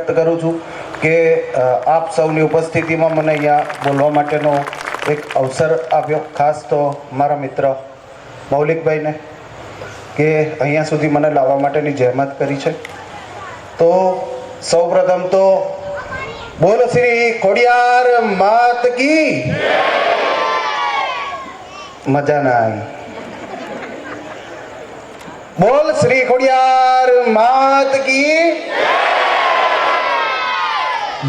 વ્યક્ત કરું છું કે આપ સૌની ઉપસ્થિતિમાં મને અહીંયા બોલવા માટેનો એક અવસર આપ્યો, ખાસ તો મારા મિત્ર મૌલિકભાઈને કે અહીંયા સુધી મને લાવવા માટેની જહેમત કરી છે. તો સૌપ્રથમ તો બોલ શ્રી ખોડિયાર માત કી. મજા ના આવી. બોલ શ્રી ખોડિયાર માત કી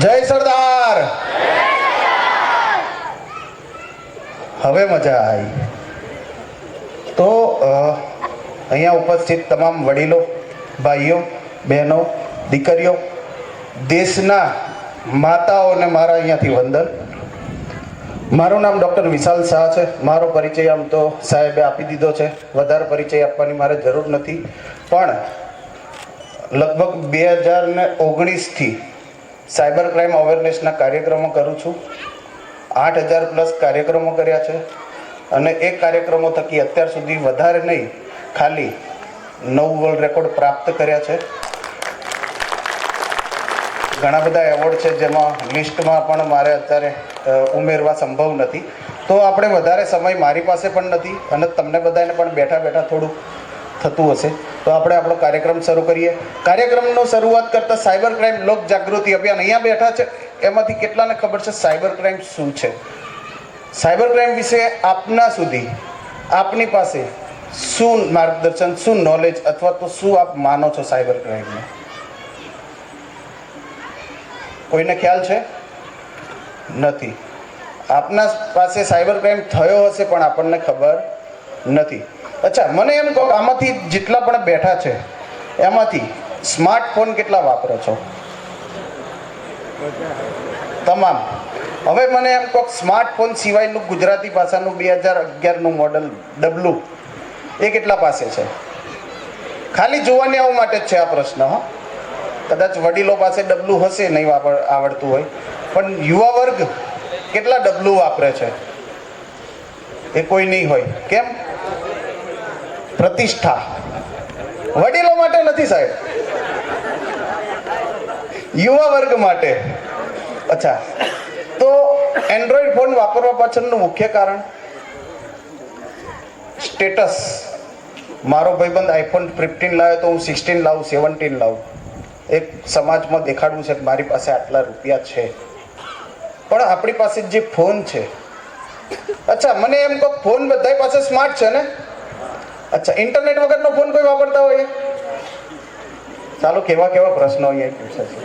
જય સરદાર. હવે મજા આવી. તો અહીંયા ઉપસ્થિત તમામ વડીલો, ભાઈઓ, બહેનો, દીકરીઓ, દેશના માતાઓને મારા અહીંયાથી વંદન. મારું નામ ડૉક્ટર વિશાલ શાહ છે. મારો પરિચય આમ તો સાહેબે આપી દીધો છે, વધારે પરિચય આપવાની મારે જરૂર નથી. પણ લગભગ 2019થી સાયબર ક્રાઇમ અવેરનેસના કાર્યક્રમો કરું છું. 8000+ કાર્યક્રમો કર્યા છે અને એ કાર્યક્રમો થકી અત્યાર સુધી વધારે નહીં, ખાલી 9 વર્લ્ડ રેકોર્ડ પ્રાપ્ત કર્યા છે. ઘણા બધા એવોર્ડ છે જેમાં લિસ્ટમાં પણ મારે અત્યારે ઉમેરવા સંભવ નથી. તો આપણે વધારે સમય મારી પાસે પણ નથી અને તમને બધાને પણ બેઠા બેઠા થોડું થતું હશે. તો આપણે આપણો કાર્યક્રમ શરૂ કરીએ. કાર્યક્રમનો શરૂઆત કરતાં સાયબર ક્રાઇમ લોક જાગૃતિ અભિયાન અહીંયા બેઠા છે, એમાંથી કેટલાને ખબર છે સાયબર ક્રાઇમ શું છે? સાયબર ક્રાઇમ વિશે આપના સુધી, આપની પાસે શું માર્ગદર્શન, શું નોલેજ અથવા તો શું આપ માનો છો સાયબર ક્રાઇમને? કોઈને ખ્યાલ છે? નથી. આપના પાસે સાયબર ક્રાઇમ થયો હશે પણ આપણને ખબર નથી. અચ્છા, મને એમ કહો, આમાંથી જેટલા પણ બેઠા છે એમાંથી સ્માર્ટફોન કેટલા વાપરો છો? તમામ. હવે મને એમ કહો, સ્માર્ટફોન સિવાયનું ગુજરાતી ભાષાનું 2011નું મોડલ ડબલું એ કેટલા પાસે છે? ખાલી જોવાની આવું માટે જ છે આ પ્રશ્ન. હા, કદાચ વડીલો પાસે ડબલું હશે, નહીં આવડતું હોય, પણ યુવા વર્ગ કેટલા ડબલું વાપરે છે? એ કોઈ નહીં હોય. કેમ? પ્રતિષ્ઠા. વડીલો માટે નથી સાહેબ, યુવા વર્ગ માટે. અચ્છા, તો એન્ડ્રોઈડ ફોન વાપરવા પાછળનું મુખ્ય કારણ સ્ટેટસ. મારો ભાઈબંધ આઈફોન 15 લાવ્યો તો હું 16 લાવું, 17 લાવું. એક સમાજમાં દેખાડવું છે કે મારી પાસે આટલા રૂપિયા છે. પણ આપણી પાસે જે ફોન છે, અચ્છા મને એમ કહો, ફોન બધા પાસે સ્માર્ટ છે ને? અચ્છા, ઇન્ટરનેટ વગરનો ફોન કોઈ વાપરતા હોય? ચાલો, કેવા કેવા પ્રશ્નો અહીંયા પૂછે છે.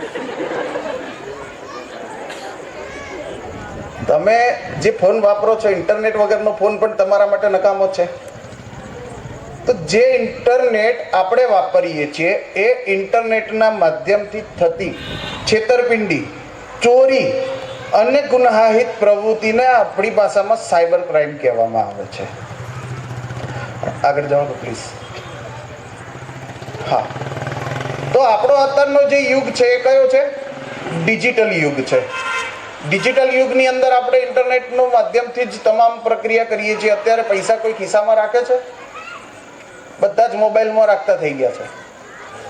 તમે જે ફોન વાપરો છો, ઇન્ટરનેટ વગરનો ફોન પણ તમારા માટે નકામો છે. તો જે ઇન્ટરનેટ આપણે વાપરીએ છીએ એ ઇન્ટરનેટના માધ્યમથી થતી છેતરપિંડી, ચોરી અને ગુનાહિત પ્રવૃત્તિને આપણી ભાષામાં સાયબર ક્રાઇમ કહેવામાં આવે છે. આગળ જાઓ તો પ્લીઝ. હા, તો આપણો અત્યારનો જે યુગ છે એ કયો છે? ડિજિટલ યુગ છે. ડિજિટલ યુગની અંદર આપણે ઇન્ટરનેટનું માધ્યમથી જ તમામ પ્રક્રિયા કરીએ છીએ. અત્યારે પૈસા કોઈ ખિસ્સામાં રાખે છે? બધા જ મોબાઈલમાં રાખતા થઈ ગયા છે.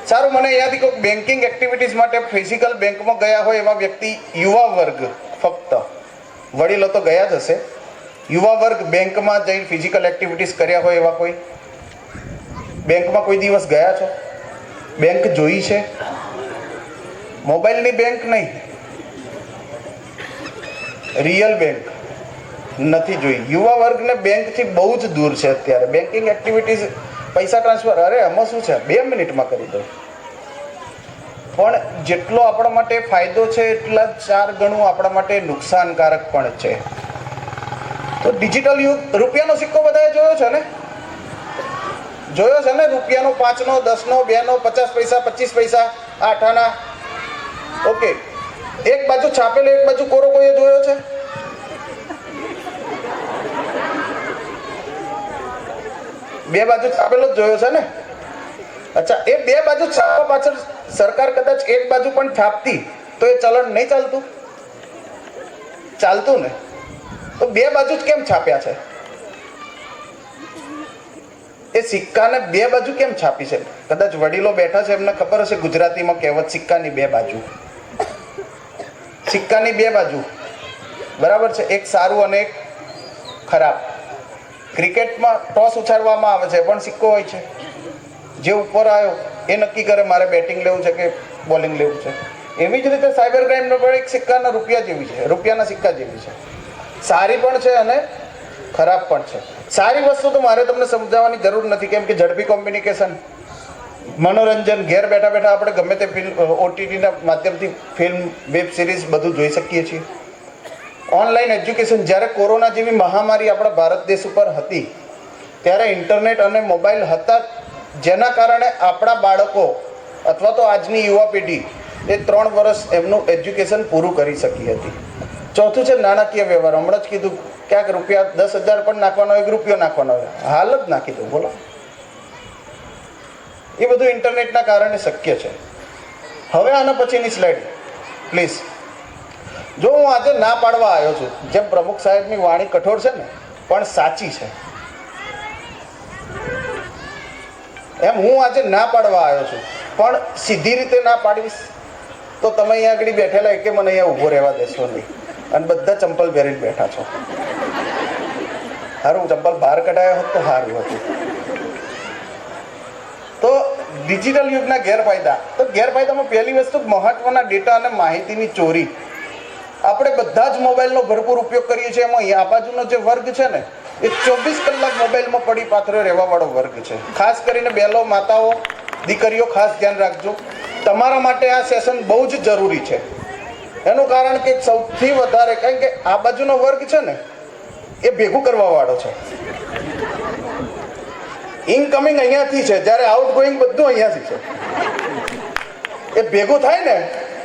સારું, મને અહીંયાથી કોઈ બેન્કિંગ એક્ટિવિટીઝ માટે ફિઝિકલ બેંકમાં ગયા હોય એવા વ્યક્તિ, યુવા વર્ગ, ફક્ત વડીલો તો ગયા જ હશે, યુવા વર્ગ બેંકમાં જઈને ફિઝિકલ એક્ટિવિટીઝ કર્યા હોય એવા કોઈ? બેંકમાં કોઈ દિવસ ગયા છો? બેંક જોઈ છે? મોબાઈલની બેંક નહીં, રિયલ બેંક નથી જોઈ. યુવા વર્ગને બેંકથી બહુ જ દૂર છે અત્યારે. બેન્કિંગ એક્ટિવિટીઝ, પૈસા ટ્રાન્સફર, અરે આમાં શું છે, 2 મિનિટમાં કરી દો. પણ જેટલો આપણા માટે ફાયદો છે એટલા 4 ગણું આપણા માટે નુકસાનકારક પણ છે. તો ડિજિટલ યુગ. રૂપિયાનો સિક્કો બધાએ જોયો છે ને? જોયો છે ને? રૂપિયાનો 5નો, 10નો, 2નો, 50 પૈસા, 25 પૈસા, 8 આના. ઓકે, એક બાજુ છાપેલો, એક બાજુ કોરો, કોઈએ જોયો છે? બે બાજુ છાપેલો જ જોયો છે ને? અચ્છા, એ બે બાજુ છાપવા પાછળ સરકાર કદાચ એક બાજુ પણ છાપતી તો એ ચલણ નહીં ચાલતું? ચાલતું ને? તો બે બાજુ જ કેમ છાપ્યા છે? એ સિક્કાને બે બાજુ કેમ છાપી છે? કદાચ વડીલો બેઠા છે, એમને ખબર હશે ગુજરાતીમાં કહેવત સિક્કાની બે બાજુ. સિક્કાની બે બાજુ, બરાબર છે, એક સારું અને એક ખરાબ. ક્રિકેટમાં ટોસ ઉછાળવામાં આવે છે પણ સિક્કો હોય છે. જે ઉપર આવ્યો એ નક્કી કરે મારે બેટિંગ લેવું છે કે બોલિંગ લેવું છે. એવી જ રીતે સાયબર ક્રાઇમનો પણ એક સિક્કાના રૂપિયા જેવી છે, રૂપિયાના સિક્કા જેવી છે. સારી પણ છે અને ખરાબ પણ છે. સારી વસ્તુ તો મારે તમને સમજાવવાની જરૂર નથી, કેમ કે ઝડપી કોમ્યુનિકેશન, મનોરંજન, ઘેર બેઠા બેઠા આપણે ગમે તે ઓટીટીના માધ્યમથી ફિલ્મ, વેબ સિરીઝ બધું જોઈ શકીએ છીએ. ઓનલાઈન એજ્યુકેશન, જ્યારે કોરોના જેવી મહામારી આપણા ભારત દેશ ઉપર હતી ત્યારે ઇન્ટરનેટ અને મોબાઈલ હતા, જેના કારણે આપણા બાળકો અથવા તો આજની યુવા પેઢી એ 3 વર્ષ એમનું એજ્યુકેશન પૂરું કરી શકી હતી. ચોથું છે નાણાકીય વ્યવહાર. હમણાં જ કીધું ક્યાંક રૂપિયા 10,000 પણ નાખવાનો હોય, 1 રૂપિયો નાખવાનો હોય, હાલ જ નાખી દો. બોલો, એ બધું ઇન્ટરનેટના કારણે શક્ય છે. હવે આના પછીની સ્લાઇડ પ્લીઝ. જો હું આજે ના પાડવા આવ્યો છું, જેમ પ્રમુખ સાહેબની વાણી કઠોર છે ને પણ સાચી છે, એમ હું આજે ના પાડવા આવ્યો છું પણ સીધી રીતે ના પાડીશ તો તમે અહીંયા આગળ બેઠેલા કે મને અહીંયા ઊભો રહેવા દેશો નહીં, અને બધા ચંપલ પહેરીને બેઠા છો. સારું ચંપલ બહાર કઢાયો હોત તો સારું હતું. તો ડિજિટલ યુગના ગેરફાયદા. તો ગેરફાયદામાં પહેલી વસ્તુ મહત્વના ડેટા અને માહિતીની ચોરી. આપણે બધા જ મોબાઈલનો ભરપૂર ઉપયોગ કરીએ છીએ. એમાં આ બાજુનો જે વર્ગ છે ને એ 24 કલાક મોબાઈલમાં પડી પાથરે રહેવાવાળો વર્ગ છે. ખાસ કરીને બહેનો, માતાઓ, દીકરીઓ ખાસ ધ્યાન રાખજો. તમારા માટે આ સેશન બહુ જ જરૂરી છે. એનું કારણ કે સૌથી વધારે, કારણ કે આ બાજુનો વર્ગ છે ને એ ભેગું કરવાવાળો છે. ઇનકમિંગ અહીંયાથી છે, જ્યારે આઉટગોઈંગ બધું અહીંયાથી છે. એ ભેગું થાય ને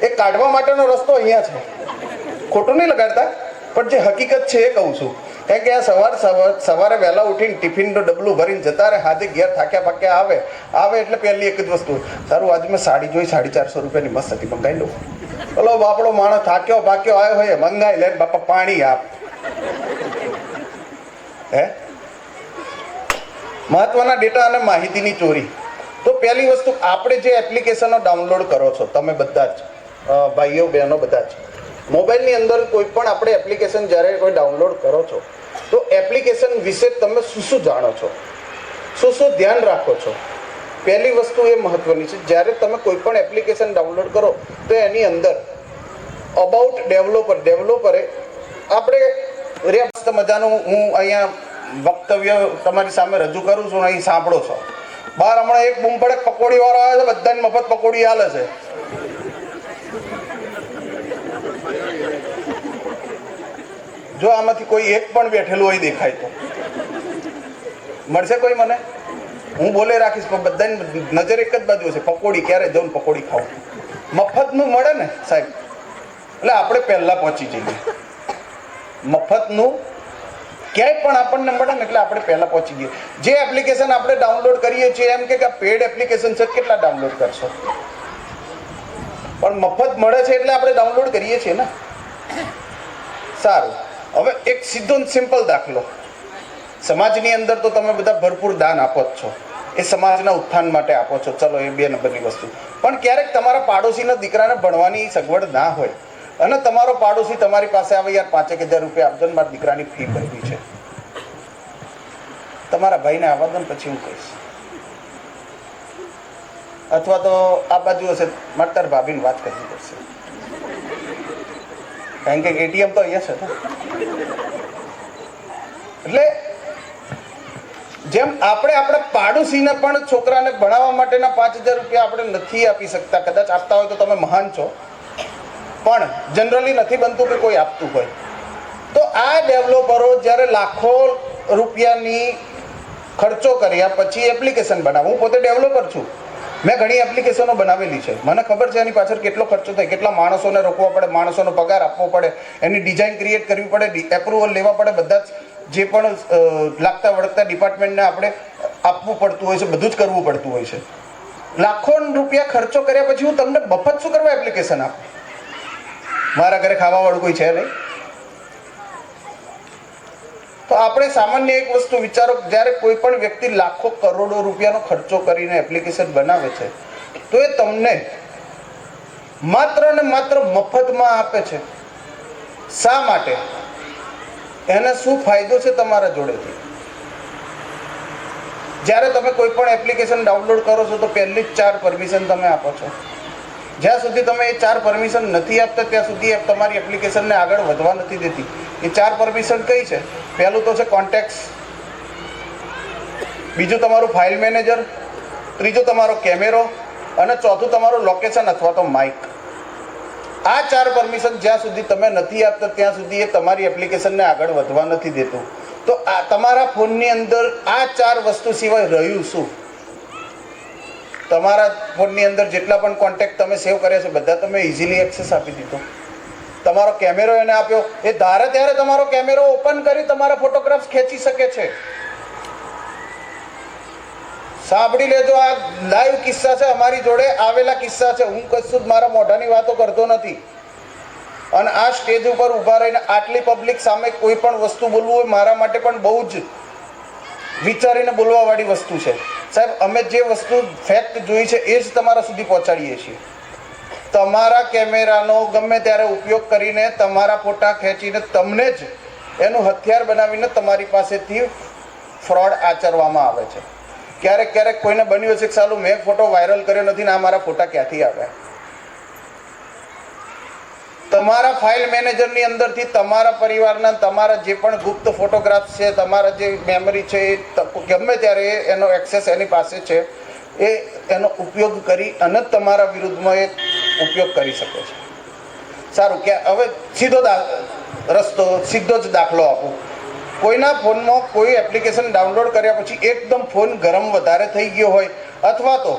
એ કાઢવા માટેનો રસ્તો અહીંયા છે. ખોટું નહીં લગાડતા, પણ જે હકીકત છે એ કહું છું. કારણ કે આ સવારે વહેલા ઉઠીને ટિફિનનું ડબલું ભરીને જતા રહે, હાથે ઘેર થાક્યા પાક્યા આવે એટલે પહેલી એક જ વસ્તુ, સારું આજે મેં સાડી જોઈ 450 રૂપિયાની મસ્ત હતી, મંગાવી લઉં. બોલો બાપડો માણસ થાક્યો પાક્યો આવ્યો હોય, મંગાવી લે બાપા પાણી આપ. હે મહત્વના ડેટા અને માહિતીની ચોરી. તો પહેલી વસ્તુ, આપણે જે એપ્લિકેશનો ડાઉનલોડ કરો છો તમે બધા જ ભાઈઓ બહેનો બધા જ, મોબાઈલની અંદર કોઈ પણ આપણે એપ્લિકેશન જ્યારે કોઈ ડાઉનલોડ કરો છો તો એપ્લિકેશન વિશે તમે શું જાણો છો, શું ધ્યાન રાખો છો. પહેલી વસ્તુ એ મહત્વની છે, જ્યારે તમે કોઈ પણ એપ્લિકેશન ડાઉનલોડ કરો તો એની અંદર અબાઉટ ડેવલપરે આપણે મસ્ત મજાનું, હું અહીંયા વક્તવ્ય તમારી સામે રજૂ કરું છું, અહીં સાંભળો છો. બહાર હમણાં એક બૂમ પડે પકોડી વાળો આવે છે, બધાને મફત પકોડી હાલે છે. જો આમાંથી કોઈ એક પણ બેઠેલું હોય દેખાય તો મળશે કોઈ મને? હું બોલે રાખીશ પણ બધાની નજર એક જ બાજુ હશે, પકોડી ક્યારે જવું, પકોડી ખાવું. મફતનું મળે ને સાહેબ, એટલે આપણે પહેલા પહોંચી જઈએ. મફતનું ક્યાંય પણ આપણને મળે ને એટલે આપણે પહેલા પહોંચી જઈએ. જે એપ્લિકેશન આપણે ડાઉનલોડ કરીએ છીએ, એમ કે પેડ એપ્લિકેશન છે, કેટલા ડાઉનલોડ કરશો? પણ મફત મળે છે એટલે આપણે ડાઉનલોડ કરીએ છીએ ને. સારું, હવે એક સીધો સિમ્પલ દાખલો. સમાજની અંદર તો તમે બધા ભરપૂર દાન આપો જ છો, એ સમાજના ઉત્થાન માટે આપો છો, ચલો એ 2 નંબરની વસ્તુ. પણ ક્યારેક તમારા પાડોશીના દીકરાને ભણવાની સગવડ ના હોય અને તમારો પાડોશી તમારી પાસે આવે, યાર 5,000 રૂપિયા આપજો ને, મારા દીકરાની ફી ભરવી છે. તમારા ભાઈને આવવા દો ને, પછી હું કહીશ. અથવા તો આ બાજુ હશે, મારે તાર ભાભીને વાત કરવી પડશે, કારણ કે એટીએમ તો અહીંયા છે ને. એટલે જેમ આપણે આપણા પાડોશીને પણ છોકરાને ભણાવવા માટેના 5,000 રૂપિયા આપણે નથી આપી શકતા, કદાચ આપતા હોય તો તમે મહાન છો, પણ જનરલી નથી બનતું કે કોઈ આપતું હોય. તો આ ડેવલપરો જ્યારે લાખો રૂપિયાની ખર્ચો કર્યા પછી એપ્લિકેશન બનાવે, હું પોતે ડેવલપર છું, મેં ઘણી એપ્લિકેશનો બનાવેલી છે, મને ખબર છે એની પાછળ કેટલો ખર્ચો થાય, કેટલા માણસોને રોકવા પડે, માણસોનો પગાર આપવો પડે, એની ડિઝાઇન ક્રિએટ કરવી પડે, એપ્રુવલ લેવા પડે, બધા જ જે પણ લાગતા વળગતા ડિપાર્ટમેન્ટને આપણે આપવું પડતું હોય છે, બધું જ કરવું પડતું હોય છે. લાખો રૂપિયા ખર્ચો કર્યા પછી હું તમને મફત શું કરવા એપ્લિકેશન આપું? મારા ઘરે ખાવાવાળું કોઈ છે નહીં. તો આપણે સામાન્ય એક વસ્તુ વિચારો, જ્યારે કોઈ પણ વ્યક્તિ લાખો કરોડો રૂપિયાનો ખર્ચો કરીને એપ્લિકેશન બનાવે છે તો એ તમને માત્ર ને માત્ર મફતમાં આપે છે. શા માટે? એને શું ફાયદો છે તમારા જોડેથી? જ્યારે તમે કોઈ પણ એપ્લિકેશન ડાઉનલોડ કરો છો તો પહેલી જ 4 પરમિશન તમે આપો છો. જ્યાં સુધી તમે એ 4 પરમિશન નથી આપતા ત્યાં સુધી તમારી એપ્લિકેશનને આગળ વધવા નથી દેતી. એ 4 પરમિશન કઈ છે? પહેલું તો છે કોન્ટેક્ટ્સ, બીજું તમારું ફાઇલ મેનેજર, ત્રીજું તમારો કેમેરો અને ચોથું તમારું લોકેશન અથવા તો માઇક. આ 4 પરમિશન જ્યાં સુધી તમે નથી આપતા ત્યાં સુધી એ તમારી એપ્લિકેશનને આગળ વધવા નથી દેતું. તો આ તમારા ફોનની અંદર આ 4 વસ્તુ સિવાય રહ્યું શું? તમારા ફોનની અંદર જેટલા પણ કોન્ટેક્ટ તમે સેવ કર્યા છે બધા તમે ઇઝીલી એક્સેસ આપી દીધો. તમારો કેમેરો એને આપ્યો, એ ધારે ત્યારે તમારો કેમેરો ઓપન કરી તમારા ફોટોગ્રાફ્સ ખેંચી શકે છે. સાંભળી લેજો, આ લાઈવ કિસ્સા છે, અમારી જોડે આવેલા કિસ્સા છે. હું કશું જ મારા મોઢાની વાતો કરતો નથી. અને આ સ્ટેજ ઉપર ઊભા રહીને આટલી પબ્લિક સામે કોઈ પણ વસ્તુ બોલવું હોય મારા માટે પણ બહુ જ વિચારીને બોલવાવાળી વસ્તુ છે. સાહેબ, અમે જે વસ્તુ ફેક્ટ જોઈ છે એ જ તમારા સુધી પહોંચાડીએ છીએ. તમારા કેમેરાનો ગમે ત્યારે ઉપયોગ કરીને તમારા ફોટા ખેંચીને તમને જ એનું હથિયાર બનાવીને તમારી પાસેથી ફ્રોડ આચરવામાં આવે છે. ક્યારેક ક્યારેક કોઈને બન્યું હશે કે સાલું મેં ફોટો વાયરલ કર્યો નથી ને આ મારા ફોટા ક્યાંથી આવ્યા? તમારા ફાઇલ મેનેજરની અંદરથી તમારા પરિવારના તમારા જે પણ ગુપ્ત ફોટોગ્રાફ્સ છે, તમારા જે મેમરી છે, એ ગમે ત્યારે એનો એક્સેસ એની પાસે છે. એ એનો ઉપયોગ કરી અને તમારા વિરુદ્ધમાં એ ઉપયોગ કરી શકે છે. સારું, કે હવે સીધો જ દાખલો આપું. કોઈના ફોનમાં કોઈ એપ્લિકેશન ડાઉનલોડ કર્યા પછી એકદમ ફોન ગરમ વધારે થઈ ગયો હોય અથવા તો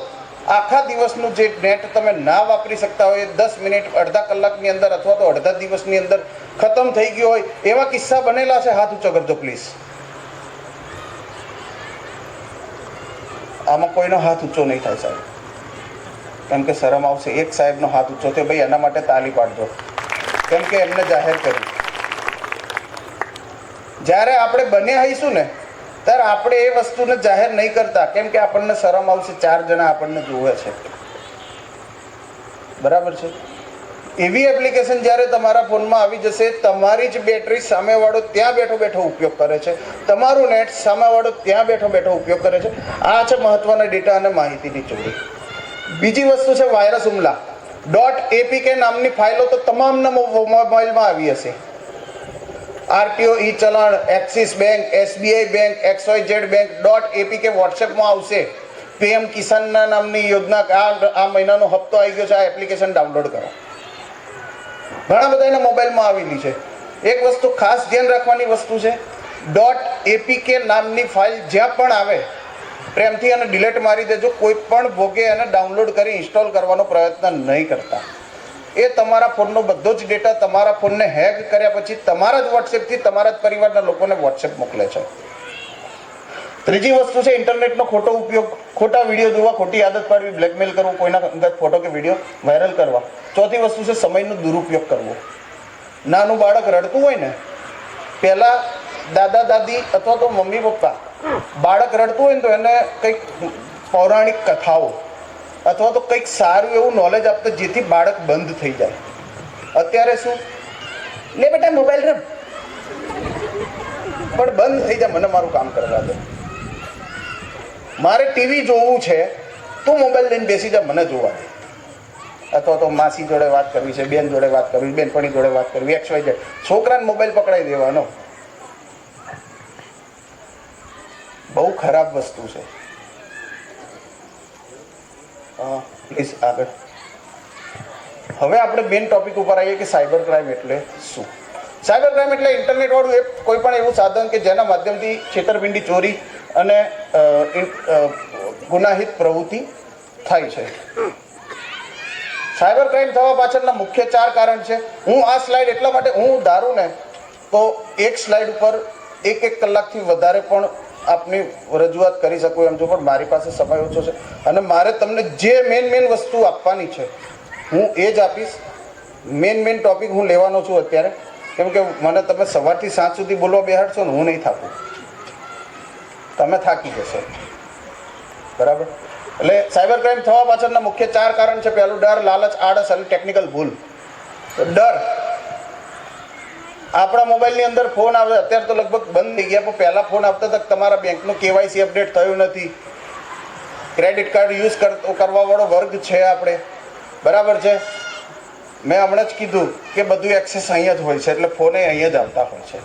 આખા દિવસનું જે નેટ તમે ના વાપરી શકતા હોય 10 મિનિટ અડધા કલાકની અંદર અથવા તો અડધા દિવસની અંદર ખતમ થઈ ગયો હોય, એવા કિસ્સા બનેલા છે? હાથ ઊંચો કરજો પ્લીઝ. આમાં કોઈનો હાથ ઊંચો નહીં થાય સાહેબ, કેમ કે શરમ આવશે. એક સાહેબનો હાથ ઊંચો થયો, ભાઈ એના માટે તાલી પાડજો, કેમ કે એમને જાહેર કર્યું. જ્યારે આપણે બન્યા હઈશું ને ત્યારે આપણે એ વસ્તુને જાહેર નહીં કરતા, કેમ કે આપણને શરમ આવશે. 4 જણા આપણને જોવે છે, બરાબર છે? એવી એપ્લિકેશન જ્યારે તમારા ફોનમાં આવી જશે, તમારી જ બેટરી સામેવાળો ત્યાં બેઠો બેઠો ઉપયોગ કરે છે, તમારું નેટ સામેવાળો ત્યાં બેઠો બેઠો ઉપયોગ કરે છે. આ છે મહત્વના ડેટા અને માહિતીની ચોરી. બીજી વસ્તુ છે વાયરસ હુમલા. .apk નામની ફાઇલો તો તમામના મોબાઈલમાં આવી હશે. આરટીઓ, ઈ ચલણ, axis bank, SBI bank, XYZ bank .apk વોટ્સએપમાં આવશે. પીએમ કિસાનના નામની યોજના, આ મહિનાનો હપ્તો આવી ગયો છે, આ એપ્લિકેશન ડાઉનલોડ કરો. ઘણા બધા એના મોબાઈલમાં આવેલી છે. એક વસ્તુ ખાસ ધ્યાન રાખવાની વસ્તુ છે, .apk નામની ફાઇલ જ્યાં પણ આવે પ્રેમથી અને ડિલેટ મારી દેજો. કોઈ પણ ભોગે એને ડાઉનલોડ કરી ઇન્સ્ટોલ કરવાનો પ્રયત્ન નહીં કરતા. એ તમારા ફોનનો બધો જ ડેટા તમારા ફોનને હેક કર્યા પછી તમારા જ વોટ્સએપથી તમારા જ પરિવારના લોકોને વોટ્સએપ મોકલે છે. ત્રીજી વસ્તુ છે ઇન્ટરનેટનો ખોટો ઉપયોગ. ખોટા વિડીયો જોવા, ખોટી આદત પાડવી, બ્લેકમેલ કરવું, કોઈના અંગત ફોટો કે વિડીયો વાયરલ કરવા. ચોથી વસ્તુ છે સમયનો દુરુપયોગ કરવો. નાનું બાળક રડતું હોય ને, પહેલાં દાદા દાદી અથવા તો મમ્મી પપ્પા બાળક રડતું હોય ને તો એને કંઈક પૌરાણિક કથાઓ અથવા તો કંઈક સારું એવું નોલેજ આપતા જેથી બાળક બંધ થઈ જાય. અત્યારે શું, લે બેટા મોબાઈલ રમ, પણ બંધ થઈ જાય, મને મારું કામ કરવા દે. મારે ટીવી જોવું છે, તું મોબાઈલ લઈને બેસી જા, મને જોવા દે. અથવા તો માસી જોડે વાત કરવી છે, બેન જોડે વાત કરવી, બેનપણી જોડે વાત કરવી, XYZ. છોકરાને મોબાઈલ પકડાઈ દેવાનો. બહુ ખરાબ વસ્તુ છે. પ્લીઝ આગળ. હવે આપણે મેઇન ટોપિક ઉપર આવીએ કે સાયબર ક્રાઇમ એટલે શું. સાયબર ક્રાઇમ એટલે ઇન્ટરનેટ વાળું કોઈ પણ એવું સાધન કે જેના માધ્યમથી છેતરપિંડી, ચોરી અને ગુનાહિત પ્રવૃત્તિ થાય છે. સાયબર ક્રાઇમ થવા પાછળના મુખ્ય 4 કારણ છે. હું આ સ્લાઇડ એટલા માટે હું ધારું ને તો એક સ્લાઇડ ઉપર 1 કલાકથી વધારે પણ આપની રજૂઆત કરી શકું એમ છું, પણ મારી પાસે સમય ઓછો છે અને મારે તમને જે મેન વસ્તુ આપવાની છે હું એ જ આપીશ. મેન ટોપિક હું લેવાનો છું અત્યારે, કેમ કે મને તમે સવારથી સાંજ સુધી બોલવા બેહાડશો ને, હું નહીં થાકું, તમે થાકી જશો, બરાબર? એટલે સાયબર ક્રાઇમ થવા પાછળના મુખ્ય 4 કારણ છે. પહેલું ડર, લાલચ, આળસ અને ટેકનિકલ ભૂલ. ડર, આપણા મોબાઈલની અંદર ફોન આવે, અત્યારે તો લગભગ બંધ થઈ ગયા, પણ પહેલા ફોન આવતા હતા તમારા બેંકનું કેવાયસી અપડેટ થયું નથી, ક્રેડિટ કાર્ડ યુઝ કરવા વાળો વર્ગ છે આપણે, બરાબર છે. મેં હમણાં જ કીધું કે બધું એક્સેસ અહીંયા જ હોય છે, એટલે ફોને અહીંયા જ આવતા હોય છે.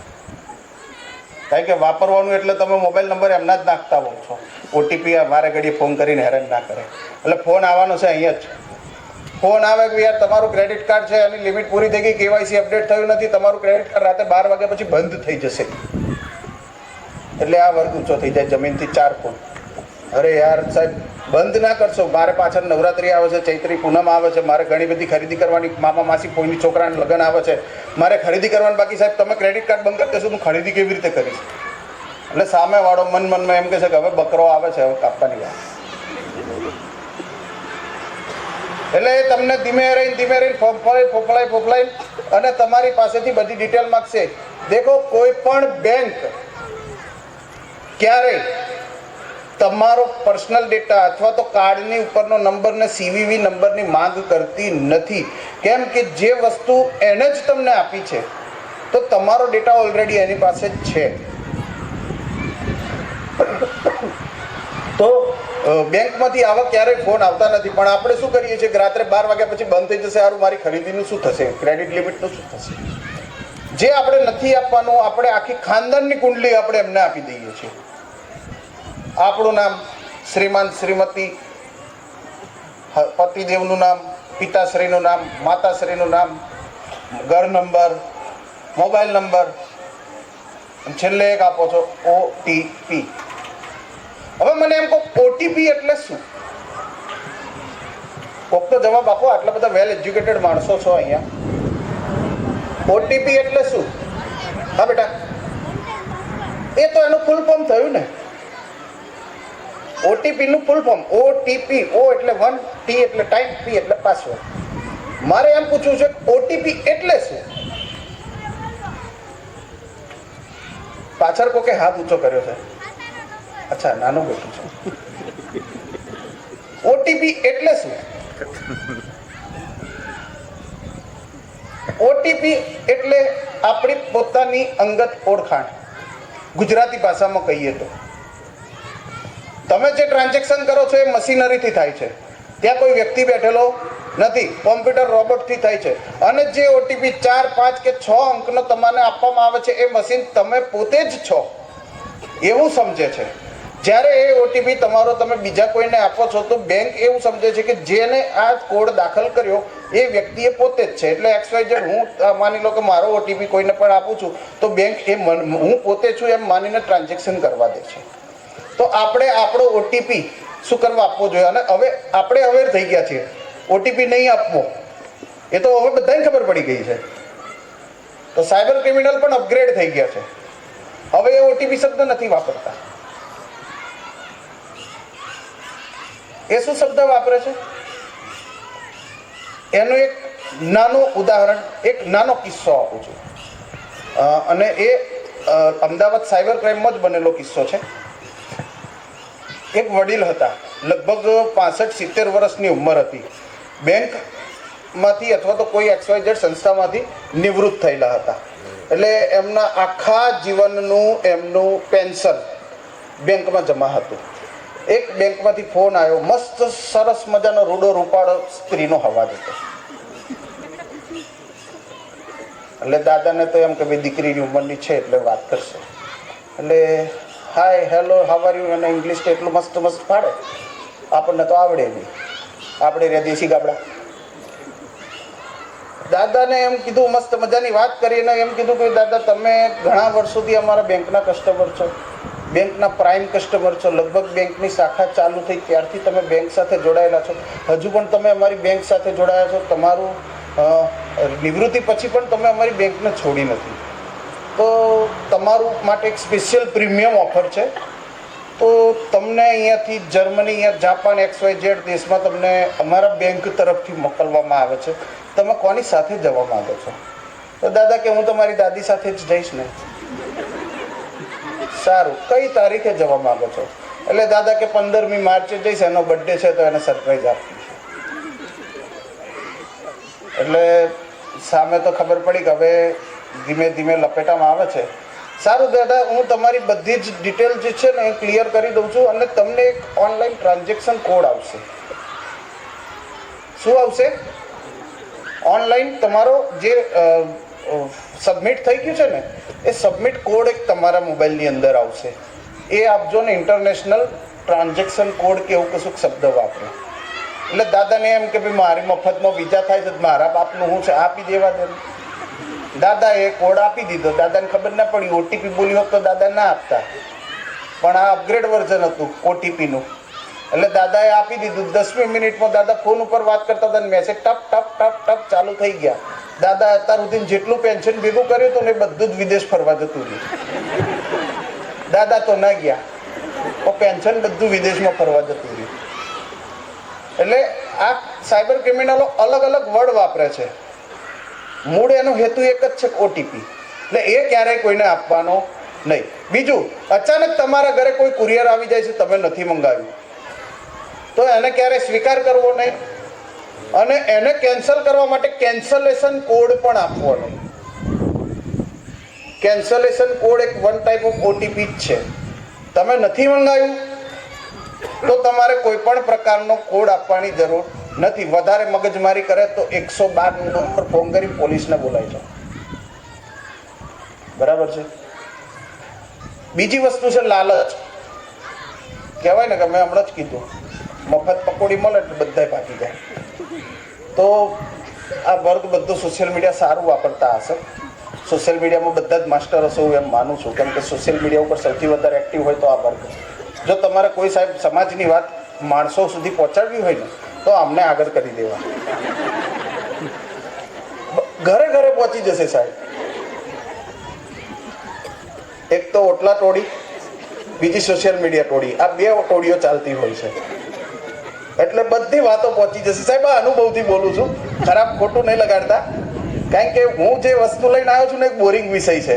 કારણ કે વાપરવાનું એટલે તમે મોબાઈલ નંબર એમના જ નાખતા હો છો. ઓટીપી મારે ઘડીએ ફોન કરીને હેરાન ના કરે, એટલે ફોન આવવાનો છે અહીંયા જ. ફોન આવે કે યાર તમારું ક્રેડિટ કાર્ડ છે, એની લિમિટ પૂરી થઈ ગઈ, કેવાયસી અપડેટ થયું નથી, તમારું ક્રેડિટ કાર્ડ રાતે 12 વાગ્યા પછી બંધ થઈ જશે. એટલે આ વર્ગ ઊંચો થઈ જાય જમીનથી 4 ફૂટ. અરે યાર સાહેબ, બંધ ના કરશો. મારે પાછળ નવરાત્રિ આવે છે, ચૈત્રી પૂનમ આવે છે, મારે ઘણી બધી ખરીદી કરવાની, મામા માસી કોઈની છોકરાને લગ્ન આવે છે, મારે ખરીદી કરવાની બાકી. સાહેબ તમે ક્રેડિટ કાર્ડ બંધ કરી દેશો, હું ખરીદી કેવી રીતે કરીશ? એટલે સામેવાળો મનમાં એમ કહે છે કે હવે બકરો આવે છે, હવે કાપવાની વાત. એટલે એ તમને ધીમે રહીને ફોફલાઈ અને તમારી પાસેથી બધી ડિટેલ માગશે. દેખો, કોઈ પણ બેંક ક્યારેય તમારો પર્સનલ ડેટા અથવા તો કાર્ડની ઉપરનો નંબર ને CVV નંબરની માંગ કરતી નથી. કેમ કે જે વસ્તુ એને જ તમને આપી છે, તો તમારો ડેટા ઓલરેડી એની પાસે જ છે. તો બેંકમાંથી આવા ક્યારેય ફોન આવતા નથી. પણ આપણે શું કરીએ છીએ કે રાત્રે 12 વાગ્યા પછી બંધ થઈ જશે, સારું મારી ખરીદીનું શું થશે, ક્રેડિટ લિમિટનું શું થશે? જે આપણે નથી આપવાનું, આપણે આખી ખાનદાનની કુંડલી આપણે એમને આપી દઈએ છીએ. આપણું નામ, શ્રીમાન શ્રીમતી, પતિદેવનું નામ, પિતાશ્રીનું નામ, માતાશ્રીનું નામ, ઘર નંબર, મોબાઈલ નંબર, છેલ્લે એક આપો છો OTP. હવે મને એમ કહો, OTP એટલે શું? કોક તો જવાબ આપો, આટલા બધા વેલ એજ્યુકેટેડ માણસો છો અહીંયા. OTP એટલે શું? હા બેટા, એ તો એનું ફૂલ ફોર્મ થયું ને. OTP નું ફૂલ ફોર્મ OTP. O એટલે 1, T એટલે ટાઈમ, P એટલે પાસવર્ડ. મારે એમ પૂછવું છે, OTP એટલે શું? પાછળ કોકે હાથ ઊંચો કર્યો છે. અચ્છા, નાનું બેઠું છે. OTP એટલે શું? OTP એટલે આપણી પોતાની અંગત ઓળખાણ. ગુજરાતી ભાષામાં કહીએ તો તમે જે ટ્રાન્ઝેક્શન કરો છો એ મશીનરીથી થાય છે. ત્યાં કોઈ વ્યક્તિ બેઠેલો નથી, કોમ્પ્યુટર રોબોટથી થાય છે. અને જે OTP 4, 5 કે 6 અંકનો તમને આપવામાં આવે છે, એ મશીન તમે પોતે જ છો એવું સમજે છે. જ્યારે એ OTP તમારો તમે બીજા કોઈને આપો છો, તો બેંક એવું સમજે છે કે જેને આ કોડ દાખલ કર્યો એ વ્યક્તિ એ પોતે જ છે. એટલે XYZ, હું માની લો કે મારો OTP કોઈને પણ આપું છું, તો બેંક એ હું પોતે છું એમ માનીને ટ્રાન્ઝેક્શન કરવા દે છે. તો આપણે આપણો OTP શું કરવા આપવો જોઈએ? અને હવે આપણે અવેર થઈ ગયા છીએ, OTP નહીં આપવો, એ તો હવે બધાને ખબર પડી ગઈ છે. તો સાયબર ક્રિમિનલ પણ અપગ્રેડ થઈ ગયા છે. હવે એ OTP શબ્દ નથી વાપરતા. એ શું શબ્દ વાપરે છે? એનું એક નાનું ઉદાહરણ, એક નાનો કિસ્સો આપું છું. અને એ અમદાવાદ સાયબર ક્રાઇમમાં જ બનેલો કિસ્સો છે. એક વડીલ હતા, લગભગ 65-70 વર્ષની ઉંમર હતી. બેંકમાંથી અથવા તો કોઈ XYZ સંસ્થામાંથી નિવૃત્ત થયેલા હતા. એટલે એમના આખા જીવનનું એમનું પેન્શન બેંકમાં જમા હતું. એક બેંકમાંથી ફોન આવ્યો, મસ્ત સરસ મજાનો રૂડો રૂપાળો સ્ત્રીનો અવાજ હતો. એટલે દાદાને તો એમ કે ભાઈ દીકરીની ઉંમરની છે એટલે વાત કરશે. એટલે હાય, હેલો, હાવ આર યુ, અને ઇંગ્લિશ તો એટલું મસ્ત પાડે, આપણને તો આવડે નહીં, આપણે રે દેશી ગાબડા. દાદાને એમ કીધું, મસ્ત મજાની વાત કરીને એમ કીધું કે દાદા, તમે ઘણા વર્ષોથી અમારા બેંકના કસ્ટમર છો, બેંકના પ્રાઇમ કસ્ટમર છો, લગભગ બેંકની શાખા ચાલુ થઈ ત્યારથી તમે બેંક સાથે જોડાયેલા છો, હજુ પણ તમે અમારી બેંક સાથે જોડાયા છો, તમારું નિવૃત્તિ પછી પણ તમે અમારી બેંકને છોડી નથી. તો તમારું માટે એક સ્પેશિયલ પ્રીમિયમ ઓફર છે. તો તમને અહીંયાથી જર્મની, જાપાન, XYZ દેશમાં તમને અમારા બેંક તરફથી મોકલવામાં આવે છે. તમે કોની સાથે જવા માંગો છો? તો દાદા કે હું તમારી દાદી સાથે જ જઈશ ને. સારું, કઈ તારીખે જવા માંગો છો? એટલે દાદા કે 15મી માર્ચે જઈશ, એનો બર્થડે છે તો એને સરપ્રાઈઝ આપીશ. એટલે સામે તો ખબર પડી કે હવે ધીમે ધીમે લપેટામાં આવે છે. સારું દાદા, હું તમારી બધી જ ડિટેલ જે છે ને એ ક્લિયર કરી દઉં છું અને તમને એક ઓનલાઈન ટ્રાન્ઝેક્શન કોડ આવશે. શું આવશે? ઓનલાઈન તમારો જે સબમિટ થઈ ગયું છે ને એ સબમિટ કોડ એક તમારા મોબાઈલની અંદર આવશે. એ આપજો ને ઇન્ટરનેશનલ ટ્રાન્ઝેક્શન કોડ કે એવું કશું શબ્દ વાપરે. એટલે દાદાને એમ કે ભાઈ મારી મફતમાં વિઝા થાય છે, મારા બાપનું હું છે આપી દેવા દે. દાદાએ કોડ આપી દીધો. દાદાને ખબર ના પડી. ઓટીપી બોલ્યો હોત તો દાદા ના આપતા, પણ આ અપગ્રેડ વર્ઝન હતું ઓટીપીનું. એટલે દાદાએ આપી દીધું. 10મી મિનિટમાં દાદા ફોન ઉપર વાત કરતા હતા, મેસેજ ટપ ટપ ટપ ટપ ચાલુ થઈ ગયા. દાદા અત્યાર સુધી જેટલું પેન્શન ભેગું કર્યું હતું ને બધું જ વિદેશ ફરવા જતું રહ્યું. દાદા તો ના ગયા, પણ પેન્શન બધું વિદેશમાં ફરવા જતું રહ્યું. એટલે આ સાયબર ક્રિમિનલો અલગ અલગ વર્ડ વાપરે છે. મૂળ એનો હેતુ એક જ છે, ઓટીપી. એટલે એ ક્યારેય કોઈને આપવાનો નહીં. બીજું, અચાનક તમારા ઘરે કોઈ કુરિયર આવી જાય છે, તમે નથી મંગાવ્યું, તો એને ક્યારેય સ્વીકાર કરવો નહીં અને એને કેન્સલ કરવા માટે કેન્સલેશન કોડ પણ આપવો નહીં. કેન્સલેશન કોડ એક વન ટાઈપ ઓફ ઓટીપી જ છે. તમે નથી મંગાવ્યું તો તમારે કોઈ પણ પ્રકારનો કોડ આપવાની જરૂર નથી. વધારે મગજમારી કરે તો 112 નંબર પર ફોન કરી પોલીસને બોલાવી જાઓ. બરાબર છે. બીજી વસ્તુ છે લાલચ. કહેવાય ને કે મેં હમણાં જ કીધું, મફત પકોડી મળે એટલે બધાય ભાગી જાય. તો આ વર્ગ બધું સોશિયલ મીડિયા સારું વાપરતા હશે. સોશિયલ મીડિયામાં બધા જ માસ્ટર હશે હું એમ માનું છું, કેમ કે સોશિયલ મીડિયા ઉપર સૌથી વધારે એક્ટિવ હોય તો આ વર્ગ. જો તમારે કોઈ સાહેબ સમાજની વાત માણસો સુધી પહોંચાડવી હોય ને તો અમને આગળ કરી દેવા. ઘરે ઘરે પહોંચી જશે સાહેબ. એક તો ઓટલા ટોળી, બીજી સોશિયલ મીડિયા ટોળી. આ બે ટોળીઓ ચાલતી હોય છે. એટલે બધી વાતો પહોંચી જશે સાહેબ. આ અનુભવથી બોલું છું, ખરાબ ખોટું નહીં લગાડતા. કારણ કે હું જે વસ્તુ લઈને આવ્યો છું ને એક બોરિંગ વિષય છે.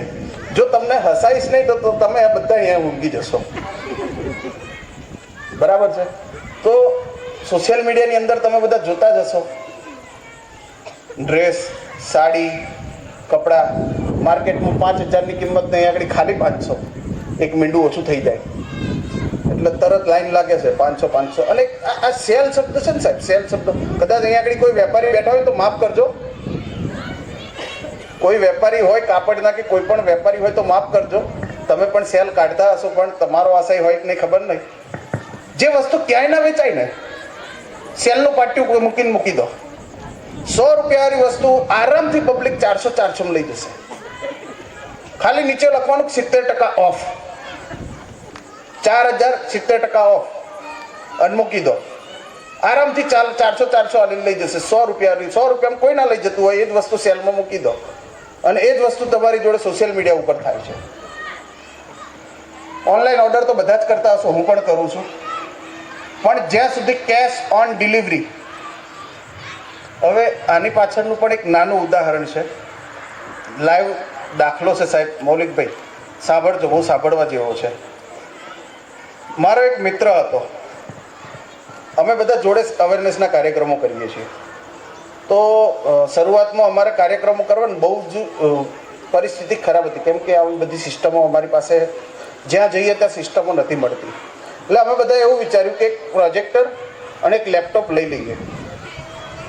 જો તમને હસાઈશ નહીં તો તમે આ બધા અહીંયા ઊંઘી જશો. બરાબર છે. તો સોશિયલ મીડિયાની અંદર તમે બધા જોતા જ હશો, ડ્રેસ, સાડી, કપડાં માર્કેટમાં 5000ની કિંમત નહીં, આગળ ખાલી 500. એક મીંડું ઓછું થઈ જાય એટલે તરત લાઈન લાગે છે 500 500. અને આ સેલ શબ્દ છે ને સાહેબ, સેલ શબ્દ કદાચ અહીંયા આગળ કોઈ વેપારી બેઠા હોય તો માફ કરજો. કોઈ વેપારી હોય કાપડના કે કોઈ પણ વેપારી હોય તો માફ કરજો. તમે પણ સેલ કાઢતા હશો, પણ તમારો આશય હોય કે નહીં ખબર નહીં. જે વસ્તુ ક્યાંય ના વેચાય ને સેલનું પાટિયું મૂકીને મૂકી દો. 100 રૂપિયાની વસ્તુ આરામથી પબ્લિક 400 લઈ જશે. ખાલી નીચે લખવાનું 70% ઓફ, 4070% ઓફ અને મૂકી દો. આરામથી 400 આલીને લઈ જશે. 100 રૂપિયામાં કોઈ ના લઈ જતું હોય એ જ વસ્તુ સેલમાં મૂકી દો અને એ જ વસ્તુ તમારી જોડે સોશિયલ મીડિયા ઉપર થાય છે. ઓનલાઈન ઓર્ડર તો બધા જ કરતા હશો, હું પણ કરું છું. પણ જ્યાં સુધી કેશ ઓન ડિલિવરી, હવે આની પાછળનું પણ એક નાનું ઉદાહરણ છે. લાઈવ દાખલો છે સાહેબ. મૌલિકભાઈ સાંભળજો, બહુ સાંભળવા જેવો છે. મારો એક મિત્ર હતો. અમે બધા જોડે અવેરનેસના કાર્યક્રમો કરીએ છીએ. તો શરૂઆતમાં અમારે કાર્યક્રમો કરવાની બહુ જ પરિસ્થિતિ ખરાબ હતી, કેમ કે આવી બધી સિસ્ટમો અમારી પાસે જ્યાં જઈએ ત્યાં સિસ્ટમો નથી મળતી. એટલે અમે બધા એવું વિચાર્યું કે એક પ્રોજેક્ટર અને એક લેપટોપ લઈ લઈએ.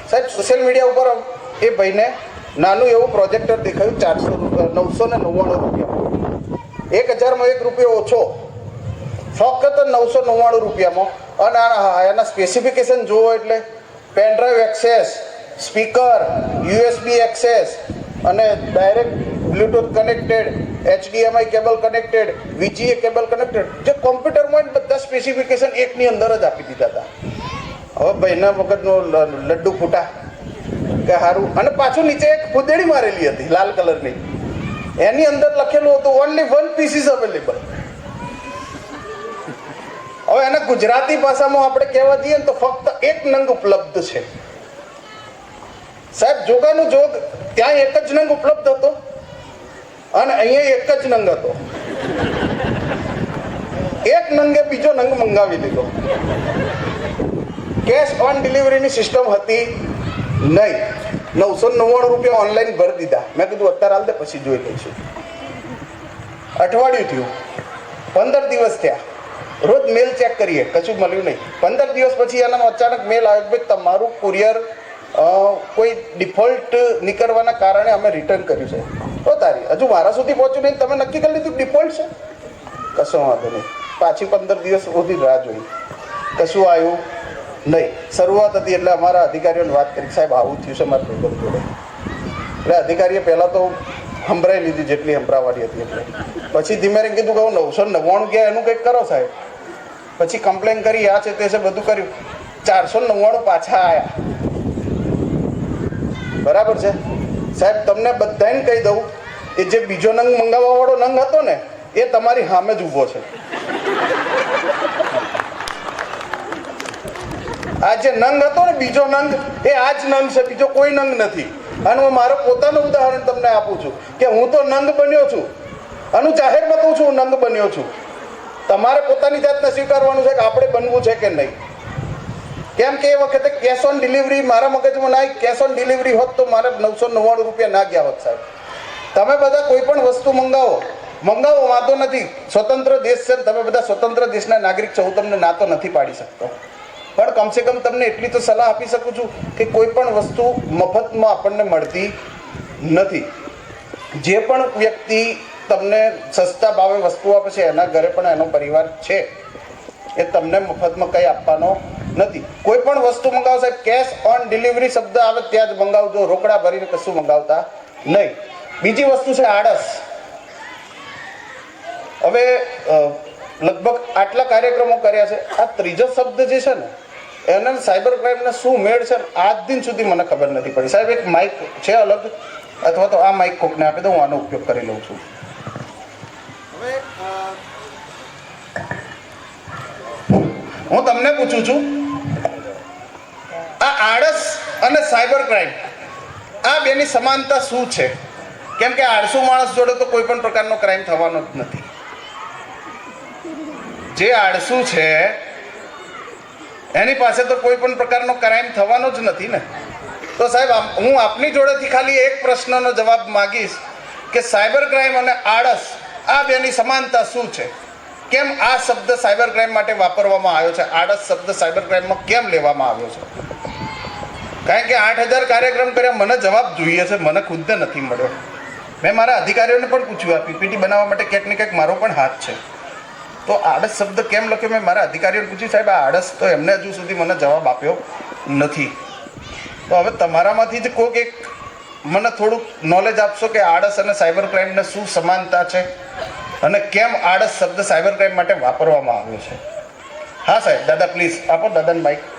સાહેબ સોશિયલ મીડિયા ઉપર એ ભાઈને નાનું એવું પ્રોજેક્ટર દેખાયું 999 રૂપિયા. 1000માં 1 રૂપિયો ઓછો, ફક્ત 999 રૂપિયામાં. અને એના સ્પેસિફિકેશન જુઓ એટલે pen drive access, speaker, USB access અને direct Bluetooth connected, HDMI cable connected, VGA cable connected. જે કોમ્પ્યુટરમાં બધા સ્પેસિફિકેશન એકની અંદર જ આપી દીધા હતા. હવે ભાઈના વખતનો લડ્ડુ ફૂટા કે સારું. અને પાછું નીચે એક ફૂદેડી મારેલી હતી લાલ કલરની, એની અંદર લખેલું હતું ઓનલી 1 પીસ ઇઝ અવેલેબલ. હવે એને ગુજરાતી ભાષામાં આપણે કહેવા જઈએ ને તો ફક્ત 1 નંગ ઉપલબ્ધ છે. સાહેબ જોગાનું જોગ, ત્યાં 1 જ નંગ ઉપલબ્ધ હતો અને અહીંયા 1 જ નંગ હતો. 1 નંગે બીજો નંગ મંગાવી લીધો. કેશ ઓન ડિલિવરીની સિસ્ટમ હતી નહીં. 999 રૂપિયા ઓનલાઈન ભરી દીધા. મેં કીધું અત્યારે હાલ દે પછી જોઈ લઈશું. અઠવાડિયું થયું, 15 દિવસ થયા, રોજ મેલ ચેક કરીએ, કશું મળ્યું નહીં. 15 દિવસ પછી એનામાં અચાનક મેલ આવ્યો કે તમારું કુરિયર કોઈ ડિફોલ્ટ નીકળવાના કારણે અમે રિટર્ન કર્યું છે. તો તારી હજુ મારા સુધી પહોંચ્યું નહીં, તમે નક્કી કરી લીધું ડિફોલ્ટ છે? કશો વાંધો નહીં. પાછી 15 દિવસ સુધી રાહ જોઈ, કશું આવ્યું નહીં. શરૂઆત હતી એટલે અમારા અધિકારીઓને વાત કરી, સાહેબ આવું થયું છે મારા ભાઈબંધ જોડે. એટલે અધિકારીએ પહેલાં તો સંભળાઈ લીધી જેટલી સંભળાવાની હતી એટલે. પછી ધીમે રહીને કીધું કે હું 999 ગયા એનું કંઈક કરો સાહેબ. પછી કમ્પ્લેન કરી, આ છે તે છે બધું કર્યું. 499 પાછા આવ્યા. બરાબર છે સાહેબ, તમને બધાને કહી દઉં, એ જે બીજો નંગ મંગાવવા વાળો નંગ હતો ને એ તમારી સામે જ ઊભો છે. આ જે નંગ હતો ને બીજો નંગ, એ આ જ નંગ છે, બીજો કોઈ નંગ નથી. અને હું મારું પોતાનું ઉદાહરણ તમને આપું છું કે હું તો નંગ બન્યો છું અને જાહેર બતાવું છું હું નંગ બન્યો છું. તમારે પોતાની જાતને સ્વીકારવાનું છે કે આપણે બનવું છે કે નહીં. કેમ કે એ વખતે કેશ ઓન ડિલિવરી મારા મગજમાં ના, કેશ ઓન ડિલિવરી હોત તો મારે 999 રૂપિયા ના ગયા હોત સાહેબ. તમે બધા કોઈ પણ વસ્તુ મંગાવો વાંધો નથી, સ્વતંત્ર દેશ છે, તમે બધા સ્વતંત્ર દેશના નાગરિક છો, હું તમને ના તો નથી પાડી શકતો, પણ કમસે કમ તમને એટલી તો સલાહ આપી શકું છું કે કોઈ પણ વસ્તુ મફતમાં આપણને મળતી નથી. જે પણ વ્યક્તિ તમને સસ્તા ભાવે વસ્તુ આપે છે એના ઘરે પણ એનો પરિવાર છે, એ તમને મફતમાં કંઈ આપવાનો નથી. કોઈ પણ વસ્તુ મંગાવો સાહેબ, કેશ ઓન ડિલિવરી શબ્દ આવે ત્યાં જ મંગાવજો, રોકડા ભરીને કશું મંગાવતા નહીં. બીજી વસ્તુ છે આળસ. હવે લગભગ આટલા કાર્યક્રમો કર્યા છે, આ ત્રીજો શબ્દ જે છે ને એને સાયબર ક્રાઇમને શું મેળ છે આજ દિન સુધી મને ખબર નથી પડી. સાહેબ એક માઇક છે અલગ, અથવા તો આ માઇક કોકને આપી દો, હું આનો ઉપયોગ કરી લઉં છું. હવે હું તમને પૂછું છું, આ આળસ અને સાયબર ક્રાઇમ આ બેની સમાનતા શું છે? કેમ કે આળસુ માણસ જોડે તો કોઈ પણ પ્રકારનો ક્રાઇમ થવાનો જ નથી. જે આળસુ છે એની પાસે તો કોઈ પણ પ્રકારનો ક્રાઇમ થવાનો જ નથી ને. તો સાહેબ હું આપની જોડેથી ખાલી એક પ્રશ્નનો જવાબ માગીશ કે સાયબર ક્રાઇમ અને આળસ આ બેની સમાનતા શું છે? કેમ આ શબ્દ સાયબર ક્રાઇમ માટે વાપરવામાં આવ્યો છે? આળસ શબ્દ સાયબર ક્રાઇમમાં કેમ લેવામાં આવ્યો છે? કારણ કે 8000 કાર્યક્રમ કર્યા, મને જવાબ જોઈએ છે, મને ખુદને નથી મળ્યો. મેં મારા અધિકારીઓને પણ પૂછ્યું, આ પીપીટી બનાવવા માટે ક્યાંક ને ક્યાંક મારો પણ હાથ છે. તો આળસ શબ્દ કેમ લખ્યો? મેં મારા અધિકારીઓને પૂછ્યું, સાહેબ આ આળસ, તો એમને હજુ સુધી મને જવાબ આપ્યો નથી. તો હવે તમારામાંથી જ કોઈક એક મને થોડુંક નોલેજ આપશો કે આળસ અને સાયબર ક્રાઇમને શું સમાનતા છે અને કેમ આળસ શબ્દ સાયબર ક્રાઇમ માટે વાપરવામાં આવ્યો છે? હા સાહેબ, દાદા પ્લીઝ આપો દાદાને માઇક.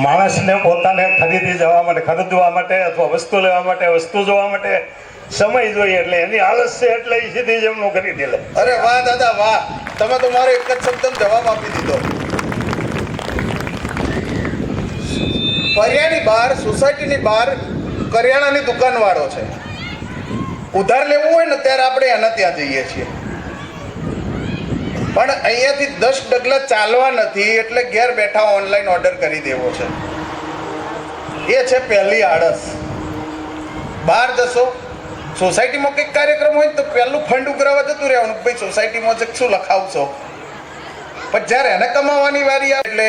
માણસને પોતાને ખરીદવા માટે અથવા વસ્તુ લેવા માટે, વસ્તુ જોવા માટે સમય જોઈએ, એટલે એની આળસ છે એટલે એ સીધી જ એમનું ખરીદી લે. અરે વાહ દાદા વાહ, તમે તો મારો એક જ શબ્દનો જવાબ આપી દીધો. ફરિયાની બહાર, સોસાયટીની બહાર કરિયાણાની દુકાનવાળો છે, ઉધાર લેવું હોય ને ત્યારે આપણે એના ત્યાં જઈએ છીએ, પણ અહીંયાથી 10 ડગલા ચાલવા નથી એટલે ઘેર બેઠા ઓનલાઈન ઓર્ડર કરી દેવો છે. એ છે પહેલી આળસ. બહાર જશો, સોસાયટીમાં કંઈક કાર્યક્રમ હોય તો પહેલું ફંડ ઉઘરાવા જતું રહેવાનું, ભાઈ સોસાયટીમાં શું લખાવશો. પણ જ્યારે એને કમાવાની વારી આવે એટલે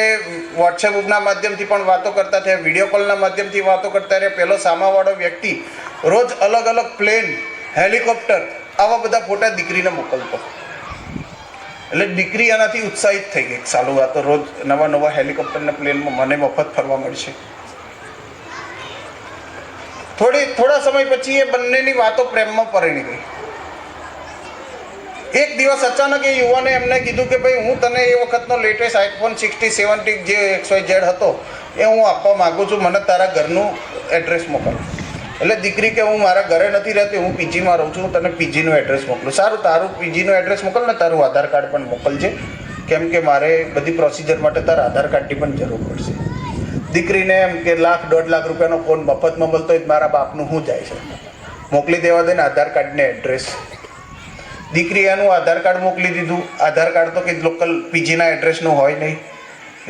વોટ્સએપના માધ્યમથી પણ વાતો કરતા થયા, વિડીયો કોલના માધ્યમથી વાતો કરતા રહ્યા. પેલો સામાવાળો વ્યક્તિ રોજ અલગ અલગ પ્લેન, હેલિકોપ્ટર, આવા બધા ફોટા દીકરીને મોકલતો. એટલે દીકરી એનાથી ઉત્સાહિત થઈ ગઈ, ચાલુ આ તો રોજ નવા હેલિકોપ્ટરના પ્લેનમાં મને મફત ફરવા મળશે. થોડા સમય પછી એ બંનેની વાતો પ્રેમમાં પરિણી ગઈ. એક દિવસ અચાનક એ યુવાને એમને કીધું કે ભાઈ હું તને એ વખતનો લેટેસ્ટ iPhone 60, 70 જે XYZ હતો એ હું આપવા માગું છું, મને તારા ઘરનું એડ્રેસ મોકલ. એટલે દીકરી કે હું મારા ઘરે નથી રહેતી, હું પીજીમાં રહું છું, હું તને પીજીનું એડ્રેસ મોકલું. સારું, તારું પીજીનું એડ્રેસ મોકલ ને તારું આધાર કાર્ડ પણ મોકલજે કેમ કે મારે બધી પ્રોસિજર માટે તારા આધાર કાર્ડની પણ જરૂર પડશે. દીકરીને એમ કે 1,00,000-1.5 લાખ રૂપિયાનો ફોન મફતમાં મળતો હોય મારા બાપનું શું જાય છે, મોકલી દેવા દે ને આધાર કાર્ડને એડ્રેસ. દીકરી એનું આધાર કાર્ડ મોકલી દીધું. આધાર કાર્ડ તો કંઈ લોકલ પીજીના એડ્રેસનું હોય નહીં,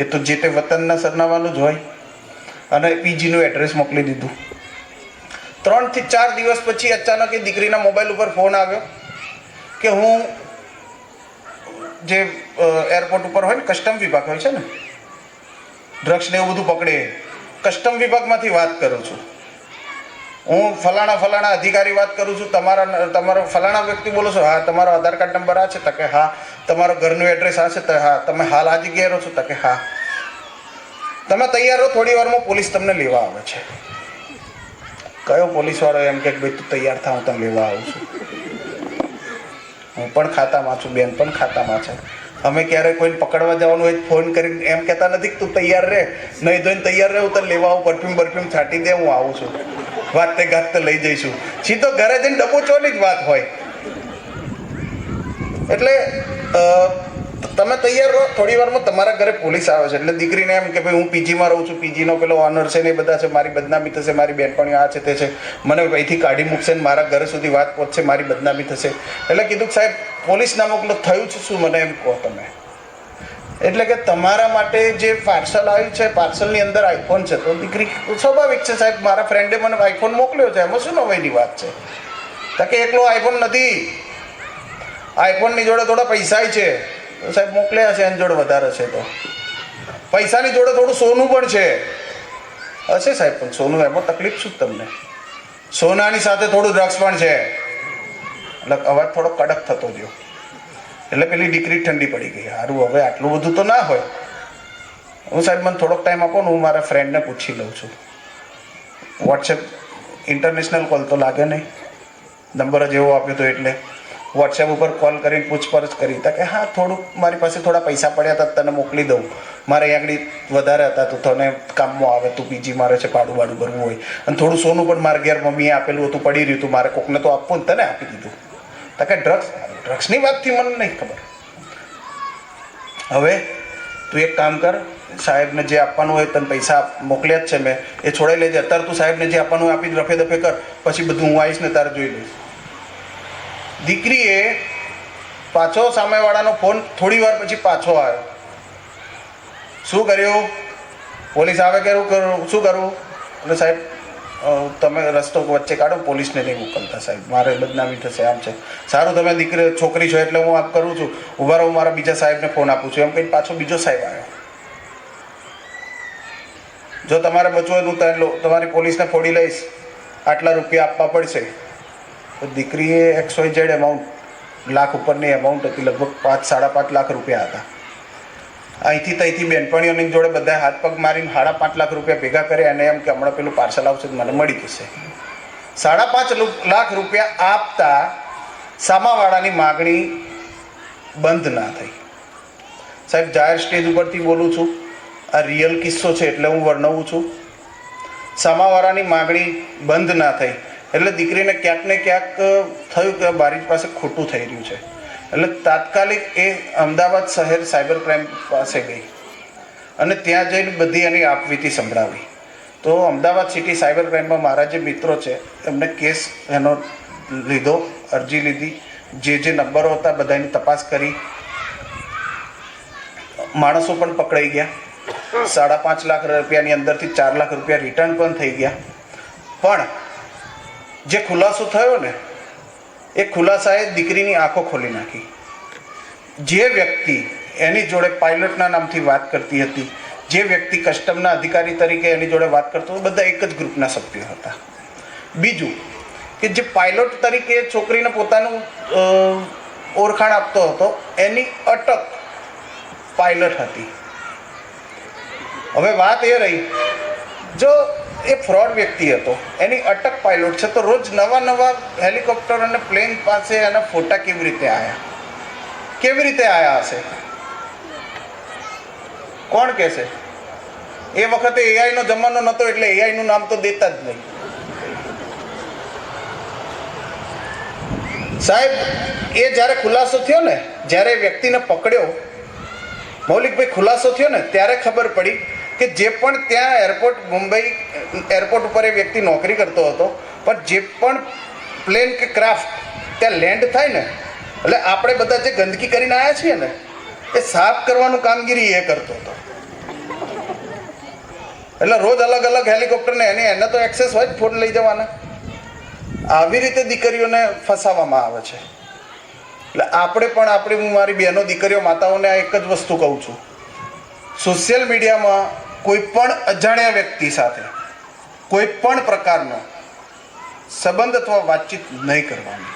એ તો જે તે વતનના સરનામાનું જ હોય. અને પીજીનું એડ્રેસ મોકલી દીધું. 3 થી 4 દિવસ પછી અચાનક એ દીકરીના મોબાઈલ ઉપર ફોન આવ્યો કે હું જે એરપોર્ટ ઉપર હોય ને કસ્ટમ વિભાગ હોય છે ને, ડ્રગ્સ ને એવું બધું પકડે, કસ્ટમ વિભાગમાંથી વાત કરું છું. હું ફલાણા અધિકારી વાત કરું છું. તમારો ફલાણા વ્યક્તિ બોલો છો? હા. તમારો આધાર કાર્ડ નંબર આ છે? તો કે હા. તમારો ઘરનું એડ્રેસ આ છે? તો હા. તમે હાલ આ જગ્યાએ રહો છો? તો કે હા. તમે તૈયાર રહો, થોડી વારમાં પોલીસ તમને લેવા આવે છે. કયો પોલીસવાળો એમ કે ભાઈ તું તૈયાર થા, હું તને લેવા આવું છું. હું પણ ખાતામાં છું, બેન પણ ખાતામાં છે. અમે ક્યારેય કોઈને પકડવા જવાનું હોય ફોન કરીને એમ કહેતા નથી કે તું તૈયાર રહે, નહીં ધોઈને તૈયાર રહે, હું તને લેવા આવું, પરફ્યુમ છાંટી દે, હું આવું છું, વાતે ગાતે લઈ જઈશું. સીધો ઘરે જઈને ડબોચવાની જ વાત હોય. એટલે તમે તૈયાર રહો, થોડી વારમાં તમારા ઘરે પોલીસ આવે છે. એટલે દીકરીને એમ કે ભાઈ હું પીજીમાં રહું છું, પીજીનો પેલો ઓનર છે ને એ બધા છે, મારી બદનામી થશે, મારી બહેનપણીઓ આ છે તે છે, મને અહીંથી કાઢી મૂકશે ને મારા ઘર સુધી વાત પહોંચશે, મારી બદનામી થશે. એટલે કીધું કે સાહેબ પોલીસ ના મોકલો, થયું છે શું મને એમ કહો તમે. એટલે કે તમારા માટે જે પાર્સલ આવ્યું છે, પાર્સલની અંદર આઈફોન છે. તો દીકરી સ્વાભાવિક છે સાહેબ, મારા ફ્રેન્ડે મને આઈફોન મોકલ્યો છે, એમાં શું નવાઈની વાત છે? તો કે એકલો આઈફોન નથી, આઈફોનની જોડે થોડા પૈસા છે. તો સાહેબ મોકલ્યા છે, એની જોડે વધારે છે. તો પૈસાની જોડે થોડું સોનું પણ છે. હશે સાહેબ, પણ સોનું એમાં તકલીફ શું તમને? સોનાની સાથે થોડું ડ્રગ્સ પણ છે. એટલે અવાજ થોડો કડક થતો ગયો. એટલે પેલી દીકરી ઠંડી પડી ગઈ. સારું, હવે આટલું બધું તો ના હોય. હું સાહેબ મને થોડોક ટાઈમ આપો ને, હું મારા ફ્રેન્ડને પૂછી લઉં છું. વોટ્સએપ ઇન્ટરનેશનલ કોલ તો લાગે નહીં, નંબર જ એવો આપ્યો હતો. એટલે વોટ્સએપ ઉપર કોલ કરીને પૂછપરછ કરી હતા કે હા થોડુંક મારી પાસે થોડા પૈસા પડ્યા હતા, તને મોકલી દઉં. મારે આગળ વધારે હતા તો તને કામમાં આવે, તું પીજી મારે છે, ભાડું ભરવું હોય. અને થોડું સોનું પણ મારા ઘેર મમ્મીએ આપેલું હતું, પડી રહ્યું હતું, મારે કોકને તો આપવું ને, તને આપી દીધું. તો કે ડ્રગ્સની વાતથી મને નહીં ખબર. હવે તું એક કામ કર, સાહેબને જે આપવાનું હોય તને પૈસા મોકલ્યા જ છે મેં, એ છોડાઈ લેજે. અત્યારે તું સાહેબને જે આપવાનું હોય આપી રફે દફે કર, પછી બધું હું આવીશ ને તારે જોઈ લઈશ. દીકરીએ પાછો સામેવાળાનો ફોન થોડી વાર પછી પાછો આવ્યો. શું કર્યું? પોલીસ આવે કે શું કરવું? એટલે સાહેબ તમે રસ્તો વચ્ચે કાઢો, પોલીસને નહીં મોકલતા સાહેબ, મારે બદનામી થશે, આમ છે. સારું, તમે દીકરી છોકરી છો એટલે હું આપ કરું છું, ઉભા રહો, હું મારા બીજા સાહેબને ફોન આપું છું. એમ કંઈ પાછો બીજો સાહેબ આવ્યો. જો તમારે બચવું હોય હું તમારી પોલીસને ફોડી લઈશ, આટલા રૂપિયા આપવા પડશે. તો દીકરીએ XYZ એમાઉન્ટ, લાખ ઉપરની એમાઉન્ટ હતી, લગભગ 5-5.5 લાખ રૂપિયા હતા. અહીંથી ત્યાંથી બેનપણીઓની જોડે બધા હાથ પગ મારીને 5.5 લાખ રૂપિયા ભેગા કર્યા અને એમ કે હમણાં પેલું પાર્સલ આવશે તો મને મળી જશે. 5.5 લાખ રૂપિયા આપતા સામાવાળાની માગણી બંધ ના થઈ. સાહેબ જાહેર સ્ટેજ ઉપરથી બોલું છું, આ રિયલ કિસ્સો છે એટલે હું વર્ણવું છું. સામાવાળાની માગણી બંધ ના થઈ એટલે દીકરીને ક્યાંક ને ક્યાંક થયું કે મારી પાસે ખોટું થઈ રહ્યું છે. એટલે તાત્કાલિક એ અમદાવાદ શહેર સાયબર ક્રાઇમ પાસે ગઈ અને ત્યાં જઈને બધી એની આપવીતી સંભળાવી. તો અમદાવાદ સિટી સાયબર ક્રાઇમમાં મારા જે મિત્રો છે એમને કેસ એનો લીધો, અરજી લીધી, જે નંબરો હતા બધાની તપાસ કરી, માણસો પણ પકડાઈ ગયા. 5.5 લાખ રૂપિયાની અંદરથી 4 લાખ રૂપિયા રિટર્ન પણ થઈ ગયા. પણ જે ખુલાસો થયો ને એ ખુલાસાએ દીકરીની આંખો ખોલી નાખી. જે વ્યક્તિ એની જોડે પાયલોટના નામથી વાત કરતી હતી, જે વ્યક્તિ કસ્ટમના અધિકારી તરીકે એની જોડે વાત કરતો હતો, બધા એક જ ગ્રુપના સભ્યો હતા. બીજું કે જે પાયલોટ તરીકે છોકરીને પોતાનું ઓળખાણ આપતો હતો એની અટક પાયલટ હતી. હવે વાત એ રહી, જો એ ફ્રોડ વ્યક્તિ હતો, એની અટક પાયલોટ છે, તો રોજ નવા હેલિકોપ્ટર અને પ્લેન પાસે એના ફોટા કેવી રીતે આવ્યા? કેવી રીતે આવ્યા હશે? કોણ કહેશે? એ વખતે એઆઈનો જમાનો નહોતો એટલે એઆઈનું નામ તો દેતા જ નહીં. સાહેબ એ જ્યારે ખુલાસો થયો ને, જ્યારે વ્યક્તિને પકડ્યો મૌલિકભાઈ ખુલાસો થયો ને ત્યારે ખબર પડી કે જે પણ ત્યાં એરપોર્ટ મુંબઈ એરપોર્ટ ઉપર એ વ્યક્તિ નોકરી કરતો હતો, પણ જે પણ પ્લેન કે ક્રાફ્ટ ત્યાં લેન્ડ થાય ને, એટલે આપણે બધા જે ગંદકી કરીને આવ્યા છીએ ને એ સાફ કરવાનું કામગીરી એ કરતો હતો. એટલે રોજ અલગ અલગ હેલિકોપ્ટરને એને તો એક્સેસ હોય જ ફોન લઈ જવાના. આવી રીતે દીકરીઓને ફસાવવામાં આવે છે. એટલે આપણે પણ હું મારી બહેનો, દીકરીઓ, માતાઓને આ એક જ વસ્તુ કહું છું, સોશિયલ મીડિયામાં કોઈ પણ અજાણ્યા વ્યક્તિ સાથે કોઈ પણ પ્રકારનો સંબંધ અથવા વાતચીત નહીં કરવાની.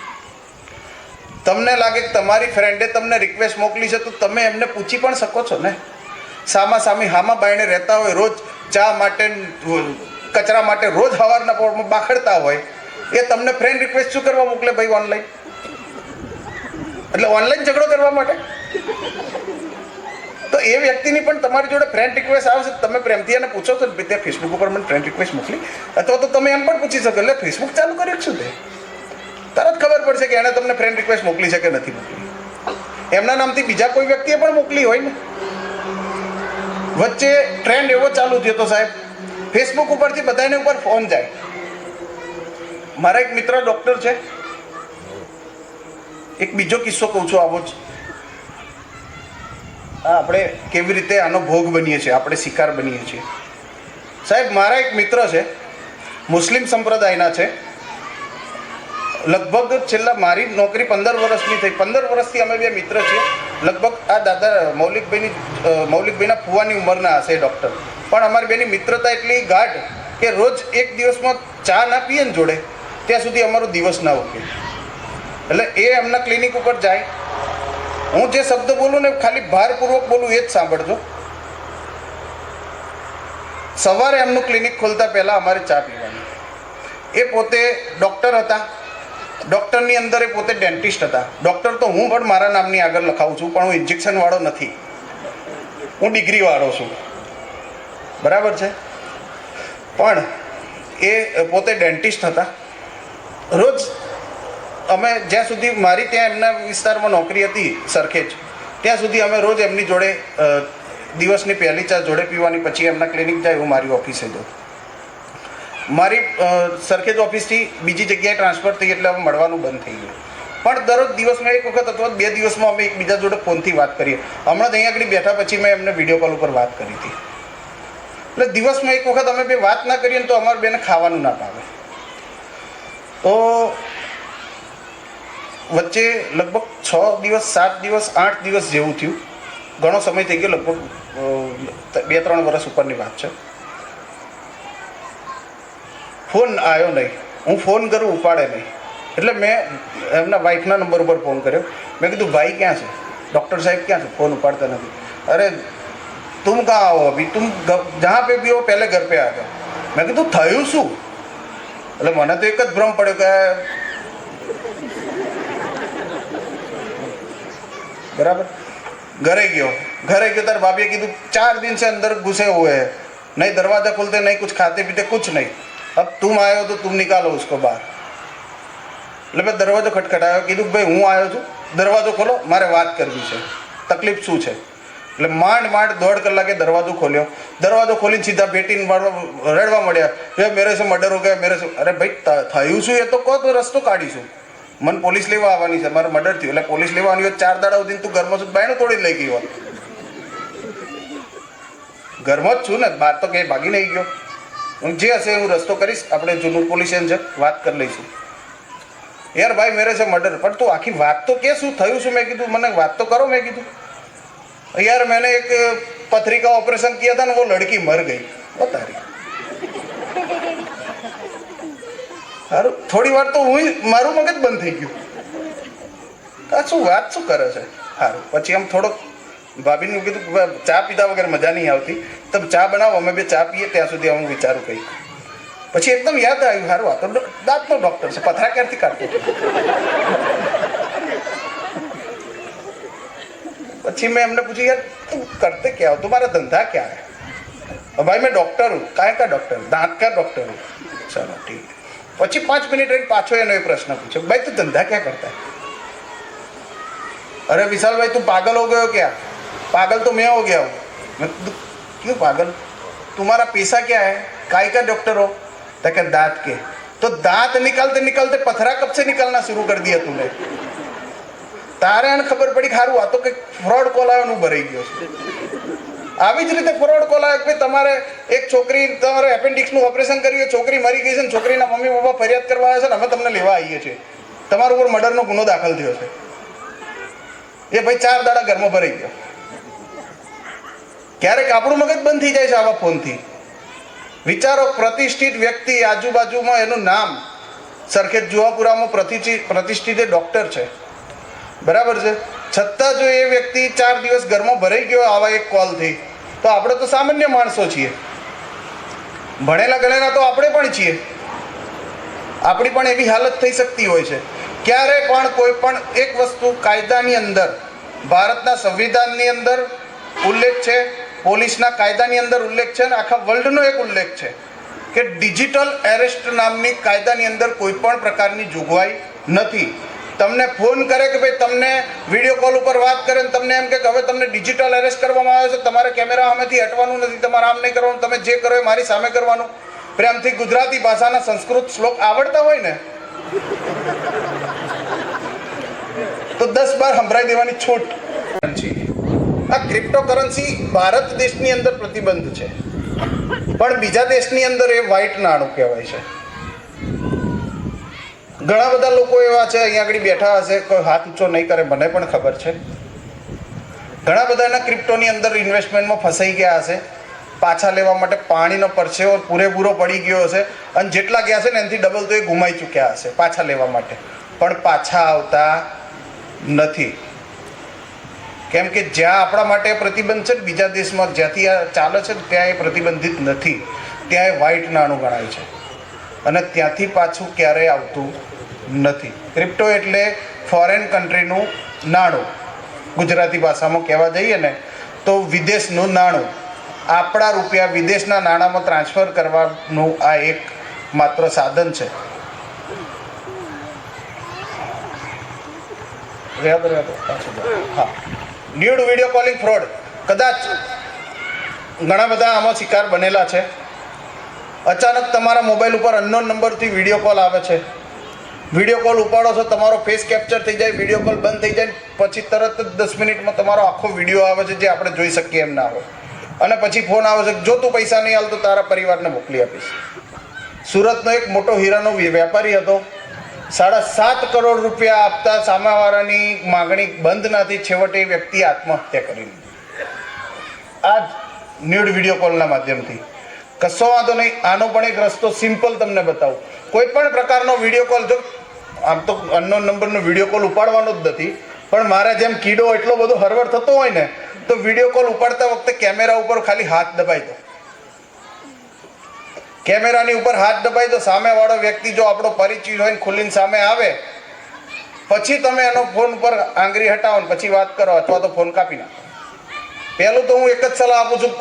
તમને લાગે કે તમારી ફ્રેન્ડે તમને રિક્વેસ્ટ મોકલી છે તો તમે એમને પૂછી પણ શકો છો ને. સામા સામી હામા બાયણે રહેતા હોય, રોજ ચા માટે, કચરા માટે રોજ સવારના પોરમાં બાખડતા હોય, એ તમને ફ્રેન્ડ રિક્વેસ્ટ શું કરવા મોકલે ભાઈ ઓનલાઈન? એટલે ઓનલાઈન ઝઘડો કરવા માટે? તો એ વ્યક્તિની પણ તમારી જોડે ફ્રેન્ડ રિક્વેસ્ટ આવશે, તમે પ્રેમથી એને પૂછો છો તે ફેસબુક ઉપર મને ફ્રેન્ડ રિક્વેસ્ટ મોકલી, અથવા તો તમે એમ પણ પૂછી શકો એટલે ફેસબુક ચાલુ કર્યું શું તે તરત ખબર પડશે કે એણે તમને ફ્રેન્ડ રિક્વેસ્ટ મોકલી છે કે નથી મોકલી. એમના નામથી બીજા કોઈ વ્યક્તિએ પણ મોકલી હોય ને. વચ્ચે ટ્રેન્ડ એવો ચાલુ થયો તો સાહેબ, ફેસબુક ઉપરથી બધાને ઉપર ફોન જાય. મારા એક મિત્ર ડૉક્ટર છે, એક બીજો કિસ્સો કહું છું આવો જ. આપણે કેવી રીતે આનો ભોગ બનીએ છીએ, આપણે શિકાર બનીએ છીએ. સાહેબ મારા એક મિત્ર છે, મુસ્લિમ સંપ્રદાયના છે. લગભગ છેલ્લા મારી નોકરી 15 વર્ષની થઈ, 15 વર્ષથી અમે બે મિત્ર છીએ. લગભગ આ દાદા મૌલિકભાઈના ફુવાની ઉંમરના હશે ડૉક્ટર, પણ અમારી બેની મિત્રતા એટલી ગાઢ કે રોજ એક દિવસમાં ચા ના પીએ ને જોડે ત્યાં સુધી અમારો દિવસ ના ઉકે. એટલે એ એમના ક્લિનિક ઉપર જાય, હું જે શબ્દ બોલું ને ખાલી ભારપૂર્વક બોલું એ જ સાંભળજો. સવારે એમનું ક્લિનિક ખોલતા પહેલાં અમારે ચા પીવાની. એ પોતે ડૉક્ટર હતા, ડૉક્ટરની અંદર એ પોતે ડેન્ટિસ્ટ હતા. ડૉક્ટર તો હું પણ મારા નામની આગળ લખાવું છું, પણ હું ઇન્જેક્શનવાળો નથી, હું ડિગ્રીવાળો છું, બરાબર છે. પણ એ પોતે ડેન્ટિસ્ટ હતા. રોજ અમે જ્યાં સુધી મારી ત્યાં એમના વિસ્તારમાં નોકરી હતી સરખેજ, ત્યાં સુધી અમે રોજ એમની જોડે દિવસની પહેલી ચા જોડે પીવાની, પછી એમના ક્લિનિક જાય, હું મારી ઓફિસે જાઉં. મારી સરખેજ ઓફિસથી બીજી જગ્યાએ ટ્રાન્સફર થઈ એટલે હવે મળવાનું બંધ થઈ ગયું. પણ દરરોજ દિવસમાં એક વખત અથવા 2 દિવસમાં અમે એકબીજા જોડે ફોનથી વાત કરીએ. હમણાં જ અહીંયા આગળ બેઠા પછી મેં એમને વિડીયો કોલ ઉપર વાત કરી હતી. એટલે દિવસમાં એક વખત અમે બે વાત ના કરીએ ને તો અમારે બેને ખાવાનું ના ભાવે. તો વચ્ચે લગભગ 6 દિવસ, 7 દિવસ, 8 દિવસ જેવું થયું. ઘણો સમય થઈ ગયો, લગભગ 2-3 વર્ષ ઉપરની વાત છે. ફોન આવ્યો નહીં, હું ફોન કરું ઉપાડે નહીં. એટલે મેં એમના વાઈફના નંબર ઉપર ફોન કર્યો. મેં કીધું ભાઈ ક્યાં છે, ડૉક્ટર સાહેબ ક્યાં છે, ફોન ઉપાડતા નથી. અરે તુમ કहाँ हो अभी, तुम जहाँ पे भी हो पहले घर पे आ जाओ. મેં કીધું થયું શું? એટલે મને તો એક જ ભ્રમ પડ્યો કે बराबर. घरे गयो तार भाभी कीधु 4 दिन से अंदर घुसे हुए हैं, नहीं दरवाजा खोलते, नहीं कुछ खाते पीते, कुछ नहीं. अब तुम आए हो तो तुम निकालो उसको बाहर. એટલે મેં દરવાજો ખટખટાયો, કીધું ભાઈ હું આવ્યો છું, દરવાજો ખોલો, મારે વાત કરવી છે, તકલીફ શું છે. એટલે માંડ 1.5 કલાકે દરવાજો ખોલ્યો. દરવાજો ખોલીને સીધા બેટીને રડવા મળ્યા, એ મેરે સે મર્ડર હો ગયા, મેરે સે. અરે ભાઈ થયું શું એ તો કહો તો રસ્તો કાઢીશું. મને પોલીસ લેવા આવવાની છે, મારે મર્ડર થયું. એટલે પોલીસ લેવાની હોય 4 દાડા સુધી તું ઘરમાં છું, બાયણું તોડી લઈ ગઈ હોત. ઘરમાં જ છું ને, બહાર તો ક્યાંય ભાગી નહીં ગયો. જે હશે હું રસ્તો કરીશ, આપણે જૂનું પોલીસ સ્ટેશન છે, વાત કરી લઈશું. યાર ભાઈ મેરે છે મર્ડર, પણ તું આખી વાત તો કે શું થયું શું? મેં કીધું મને વાત તો કરો. મેં કીધું यार मैंने एक पथरी का ऑपरेशन किया था ना, वो लड़की मर गई. बता रही यार, थोड़ी बार तो હું મારું મગજ બંધ થઈ ગયું. આ શું વાત શું કરે છે? સારું, પછી આમ થોડોક ભાભીને કીધું ચા પીધા વગર મજા નહીં આવતી, તમે ચા બનાવો, અમે બે ચા પીએ ત્યાં સુધી હું વિચારું કંઈ. પછી એકદમ યાદ આવ્યું, સારું આ તો દાંતનો ડૉક્ટર છે, પથરા ક્યારથી કાઢતો. પછી मैं એમને પૂછ્યું यार तुम करते क्या हो, तुम्हारा धंधा क्या है? भाई मैं डॉक्टर हूँ. काय का डॉक्टर? दांत का डॉक्टर हूँ. चलो ठीक है. પછી 5 મિનિટ રહીને પાછો એનો એ પ્રશ્ન પૂછ્યો, भाई तू धंधा क्या करता है? अरे विशाल भाई तू पागल हो गए हो क्या? पागल तो मैं हो गया हूँ। मैं क्यों पागल? तुम्हारा पेशा क्या है? काय का डॉक्टर हो? तो क्या दांत के? तो दांत निकालते निकालते पथरा कब से निकालना शुरू कर दिया तूने? तारे એને ખબર પડી ખારું આ તો કંઈક ફ્રોડ કોલ આવ્યો ભરાઈ ગયો છે. આવી જ રીતે ફ્રોડ કોલ આવ્યો કે તમારે એક છોકરી તમારે એપેન્ડિક્સનું ઓપરેશન કર્યું, છોકરી મરી ગઈ છે ને છોકરીના મમ્મી પપ્પા ફરિયાદ કરવા આવ્યા છે ને અમે તમને લેવા આવીએ છીએ, તમારા ઉપર મર્ડરનો ગુનો દાખલ થયો છે. એ ભાઈ 4 દાડા ઘરમાં ભરાઈ ગયો. ક્યારેક આપણું મગજ બંધ થઈ જાય છે આવા ફોનથી. વિચારો, પ્રતિષ્ઠિત વ્યક્તિ, આજુબાજુમાં એનું નામ સરખેજ જુહાપુરામાં પ્રતિષ્ઠિત ડૉક્ટર છે, બરાબર છે, છતાં જો એ વ્યક્તિ 4 દિવસ ઘરમાં ભરાઈ ગયો આવા એક કોલથી, તો આપણે તો સામાન્ય માણસો છીએ. ભણેલા ગણેલા તો આપણે પણ છીએ. આપણી પણ એવી હાલત થઈ શકતી હોય છે. ક્યારે પણ કોઈ પણ એક વસ્તુ કાયદાની અંદર, ભારતના સંવિધાનની અંદર ઉલ્લેખ છે, પોલીસના કાયદાની અંદર ઉલ્લેખ છે અને આખા વર્લ્ડનો એક ઉલ્લેખ છે કે ડિજિટલ એરેસ્ટ નામની કાયદાની અંદર કોઈ પણ પ્રકારની જોગવાઈ નથી. તમને ફોન કરે કે ભાઈ તમને વિડીયો કોલ ઉપર વાત કરે ને તમને એમ કે હવે તમને ડિજિટલ એરેસ્ટ કરવામાં આવે છે, તમારે કેમેરા સામેથી હટવાનું નથી, તમારે આમ નહીં કરવાનું, તમે જે કરો એ મારી સામે કરવાનું. પ્રેમથી ગુજરાતી ભાષાના સંસ્કૃત શ્લોક આવડતા હોય ને તો 10-12 સંભળાઈ દેવાની છૂટ. આ ક્રિપ્ટોકરન્સી ભારત દેશની અંદર પ્રતિબંધ છે, પણ બીજા દેશની અંદર એ વ્હાઇટ નાણું કહેવાય છે. ઘણા બધા લોકો એવા છે અહીંયા આગળ બેઠા હશે, કોઈ હાથ ઊંચો નહીં કરે, મને પણ ખબર છે. ઘણા બધા એના ક્રિપ્ટોની અંદર ઇન્વેસ્ટમેન્ટમાં ફસાઈ ગયા હશે, પાછા લેવા માટે પાણીનો પરસેવો પૂરેપૂરો પડી ગયો હશે અને જેટલા ગયા છે ને એનાથી ડબલ તો એ ગુમાઈ ચૂક્યા હશે પાછા લેવા માટે, પણ પાછા આવતા નથી. કેમ કે જ્યાં આપણા માટે પ્રતિબંધ છે, બીજા દેશમાં જ્યાંથી આ ચાલે છે ત્યાં એ પ્રતિબંધિત નથી, ત્યાં એ વ્હાઇટ નાણું ગણાય છે અને ત્યાંથી પાછું ક્યારેય આવતું નથી. ક્રિપ્ટો એટલે ફોરેન કન્ટ્રીનું નાણું. ગુજરાતી ભાષામાં કહેવા જઈએ ને તો વિદેશનું નાણું. આપણા રૂપિયા વિદેશના નાણાંમાં ટ્રાન્સફર કરવાનું આ એક માત્ર સાધન છે. હા, ન્યૂડ વિડીયો કોલિંગ ફ્રોડ. કદાચ ઘણા બધા આમાં શિકાર બનેલા છે. અચાનક તમારા મોબાઈલ ઉપર અનનોન નંબરથી વિડીયો કોલ આવે છે, વિડીયો કોલ ઉપાડો છો, તમારો ફેસ કેપ્ચર થઈ જાય, વિડીયો કોલ બંધ થઈ જાય, પછી તરત જ 10 મિનિટમાં તમારો આખો વિડીયો આવે છે જે આપણે જોઈ શકીએ એમ ના હોય, અને પછી ફોન આવે છે જો તું પૈસા નહીં હાલ તો તારા પરિવારને મોકલી આપીશ. સુરતનો એક મોટો હીરાનો વેપારી હતો, 7.5 કરોડ રૂપિયા આપતા સામેવાળાની માગણી બંધ નથી, છેવટે એ વ્યક્તિએ આત્મહત્યા કરી લીધી. આ જ ન્યૂડ વિડીયો કોલના માધ્યમથી. કશો વાંધો નહીં, આનો પણ એક રસ્તો સિમ્પલ તમને બતાવું. કોઈ પણ પ્રકારનો વિડીયો કોલ, જો આમ તો અનનોન નંબરનો વિડીયો કોલ ઉપાડવાનો જ નથી, પણ મારા જેમ કીડો એટલો બધો હરવર થતો હોય ને તો વિડીયો કોલ ઉપાડતા વખતે કેમેરા ઉપર ખાલી હાથ દબાઈ દો. કેમેરાની ઉપર હાથ દબાઈ દો, સામેવાળો વ્યક્તિ જો આપણો પરિચિત હોય ને ખુલ્લીને સામે આવે, પછી તમે એનો ફોન ઉપર આંગળી હટાવો ને પછી વાત કરો અથવા તો ફોન કાપી નાખો. પહેલું તો હું એક જ સલાહ આપું છું,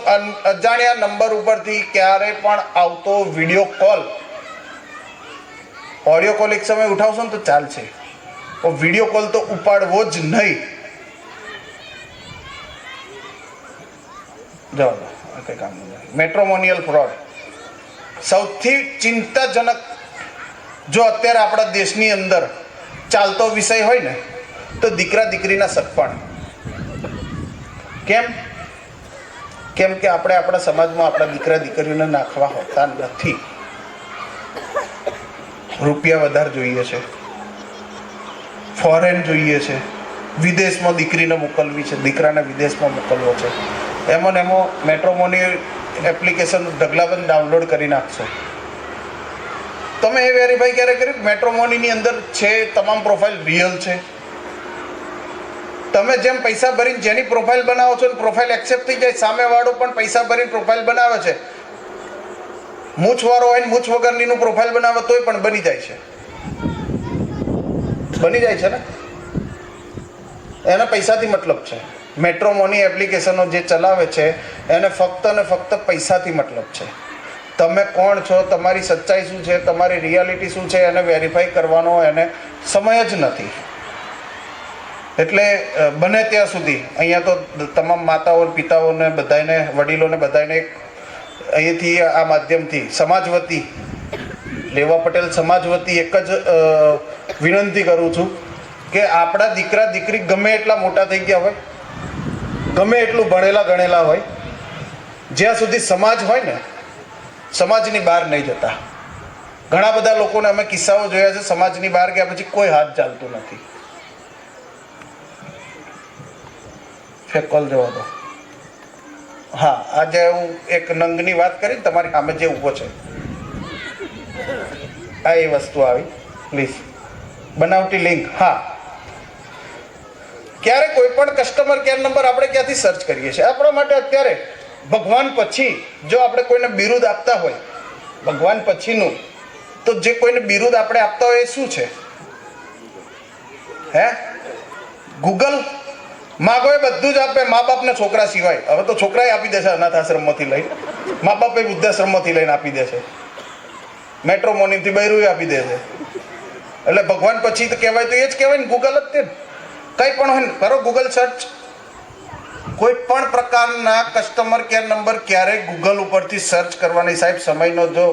અજાણ્યા નંબર ઉપરથી ક્યારે પણ આવતો વિડીયો કોલ, ઓડિયો કોલ એક સમય ઉઠાવશો ને તો ચાલશે, પણ વિડીયો કોલ તો ઉપાડવો જ નહીં. જવા દો, કંઈ કામ નહીં. મેટ્રોમોનિયલ ફ્રોડ સૌથી ચિંતાજનક જો અત્યારે આપણા દેશની અંદર ચાલતો વિષય હોય ને તો દીકરા દીકરીના સગપણ. કેમ? કેમ કે આપણે આપણા સમાજમાં આપણા દીકરા દીકરીઓને નાખવા હોતા નથી. રૂપિયા વધારે જોઈએ છે, ફોરેન જોઈએ છે, વિદેશમાં દીકરીને મોકલવી છે, દીકરાને વિદેશમાં મોકલવો છે. એમાં મેટ્રોમોની એપ્લિકેશન ઢગલાબંધ ડાઉનલોડ કરી નાખશો. તમે એ વેરીફાઈ ક્યારે કર્યું મેટ્રોમોનીની અંદર છે તમામ પ્રોફાઇલ રિયલ છે? તમે જેમ પૈસા ભરીને જેની પ્રોફાઇલ બનાવો છો, પ્રોફાઇલ એક્સેપ્ટ થઈ જાય, સામેવાળો પણ પૈસા ભરીને પ્રોફાઇલ બનાવે છે, મૂછવાળો હોય ને મૂછ વગરનીનું પ્રોફાઇલ બનાવે તોય પણ બની જાય છે. બની જાય છે ને, એને પૈસાથી મતલબ છે. મેટ્રોમોની એપ્લિકેશનો જે ચલાવે છે એને ફક્ત ને ફક્ત પૈસાથી મતલબ છે. તમે કોણ છો, તમારી સચ્ચાઈ શું છે, તમારી રિયાલિટી શું છે, એને વેરીફાઈ કરવાનો એને સમય જ નથી. એટલે બને ત્યાં સુધી અહીંયા તો તમામ માતાઓ પિતાઓને બધાને વડીલોને બધાને અહીંથી આ માધ્યમથી સમાજ વતી લેવા પટેલ સમાજ વતી એક જ વિનંતી કરું છું કે આપણા દીકરા દીકરી ગમે એટલા મોટા થઈ ગયા હોય, ગમે એટલું ભણેલા ગણેલા હોય, જ્યાં સુધી સમાજ હોય ને સમાજની બહાર નહીં જતા. ઘણા બધા લોકોને અમે કિસ્સાઓ જોયા છે, સમાજની બહાર ગયા પછી કોઈ હાથ ચાલતું નથી. કોલ જવા દો. હા, આજે હું એક નંગની વાત કરી તમારી સામે જે ઊભો છે આ એ વસ્તુ આવી પ્લીઝ બનાવટી લિંક. હા, ક્યારે કોઈ પણ કસ્ટમર કેર નંબર આપણે ક્યાંથી સર્ચ કરીએ છીએ? આપણા માટે અત્યારે ભગવાન પછી જો આપણે કોઈને બિરુદ આપતા હોય, ભગવાન પછીનું તો જે કોઈને બિરુદ આપણે આપતા હોય એ શું છે? હે, ગૂગલ માગો એ બધું જ આપે, મા બાપને છોકરા સિવાય. હવે તો છોકરાએ આપી દેશે, અનાથ આશ્રમમાંથી લઈને મા બાપે વૃદ્ધાશ્રમમાંથી લઈને આપી દેશે, મેટ્રોમોનીથી બૈરું આપી દે છે. એટલે ભગવાન પછી તો કહેવાય તો એ જ કહેવાય ને, ગૂગલ જ તે. કંઈ પણ હોય ને કરો ગૂગલ સર્ચ. કોઈ પણ પ્રકારના કસ્ટમર કેર નંબર ક્યારેય ગૂગલ ઉપરથી સર્ચ કરવાની સાહેબ સમયનો જો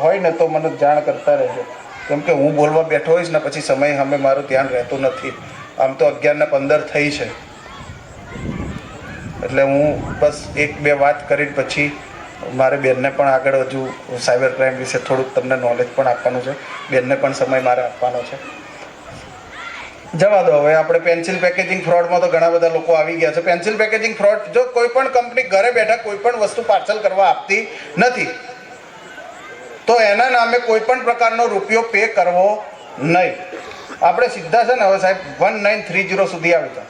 હોય ને તો મને જાણ કરતા રહેજો, કેમ કે હું બોલવા બેઠો હોઈશ ને પછી સમય સામે મારું ધ્યાન રહેતું નથી. આમ તો 11:15 થઈ છે એટલે હું બસ એક બે વાત કરીને પછી મારે બેનને પણ આગળ હજુ સાયબર ક્રાઇમ વિશે થોડુંક તમને નોલેજ પણ આપવાનું છે, બેનને પણ સમય મારે આપવાનો છે. જવા દો હવે. આપણે પેન્સિલ પેકેજિંગ ફ્રોડમાં તો ઘણા બધા લોકો આવી ગયા છે. પેન્સિલ પેકેજિંગ ફ્રોડ, જો કોઈ પણ કંપની ઘરે બેઠા કોઈ પણ વસ્તુ પાર્સલ કરવા આપતી નથી તો એના નામે કોઈ પણ પ્રકારનો રૂપિયો પે કરવો નહીં. આપણે સીધા છે ને હવે સાહેબ 1930 સુધી આવી જાઓ.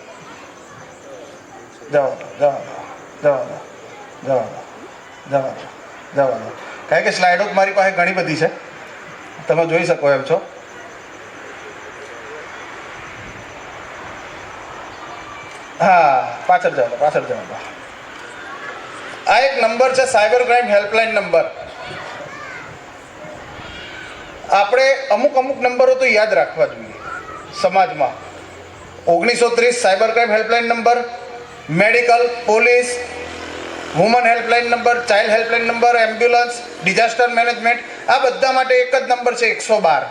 જવા દો, જવા દો, જવા દો, જવા દો, જવા દો, જવા દો. કારણ કે સ્લાઇડો મારી પાસે ઘણી બધી છે, તમે જોઈ શકો એમ છો. હા, પાછળ જવા દો, પાછળ જવા દો. આ એક નંબર છે સાયબર ક્રાઇમ હેલ્પલાઇન નંબર. આપણે અમુક નંબરો તો યાદ રાખવા જોઈએ સમાજમાં. 1930 cyber crime helpline number, medical, police, woman helpline number, child helpline number, ambulance, disaster management, આ બધા માટે એક જ નંબર છે 112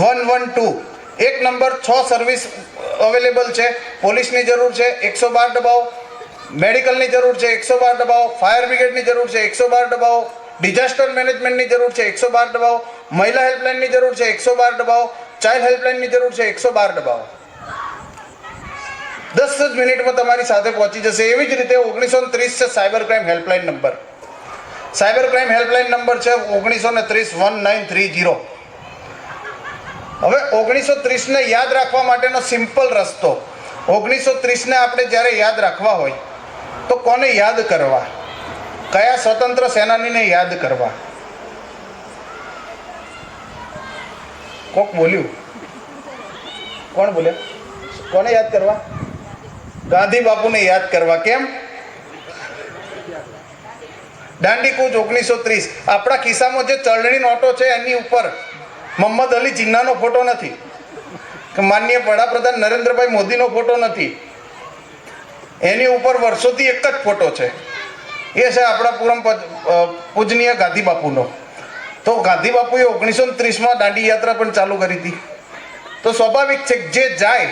112. એક નંબર 6 સર્વિસ અવેલેબલ છે. પોલીસની જરૂર છે 112 દબાવો, મેડિકલની જરૂર છે 112 દબાવો, ફાયર બ્રિગેડની જરૂર છે 112 દબાવો, ડિઝાસ્ટર મેનેજમેન્ટની જરૂર છે 112 દબાવો, મહિલા હેલ્પલાઇનની જરૂર છે 112 દબાવો, ચાઇલ્ડ હેલ્પલાઇનની જરૂર છે 112 દબાવો. 10 જ મિનિટમાં તમારી સાથે પહોંચી જશે. એવી જ રીતે 1930 છે cyber crime helpline number. Cyber crime helpline number છે 1930 1930. હવે 1930 ને યાદ રાખવા માટેનો સિમ્પલ રસ્તો, 1930 ને આપણે જ્યારે યાદ રાખવા હોય તો કોને યાદ કરવા? કયા સ્વતંત્ર સેનાનીને યાદ કરવા? કોક બોલ્યું? કોણ બોલ્યા? કોને યાદ કરવા? ગાંધી બાપુને યાદ કરવા. કેમ? દાંડીકૂચ 1930. આપણા ખિસ્સામાં જે ચલણી નોટો છે એની ઉપર મોહમ્મદ અલી જીન્નાનો ફોટો નથી, કે માનનીય વડાપ્રધાન નરેન્દ્રભાઈ મોદીનો ફોટો નથી. એની ઉપર વર્ષોથી એક જ ફોટો છે, એ છે આપણા પૂરમ પૂજનીય ગાંધી બાપુનો. તો ગાંધી બાપુએ 1930માં દાંડી યાત્રા પણ ચાલુ કરી હતી. તો સ્વાભાવિક છે જે જાય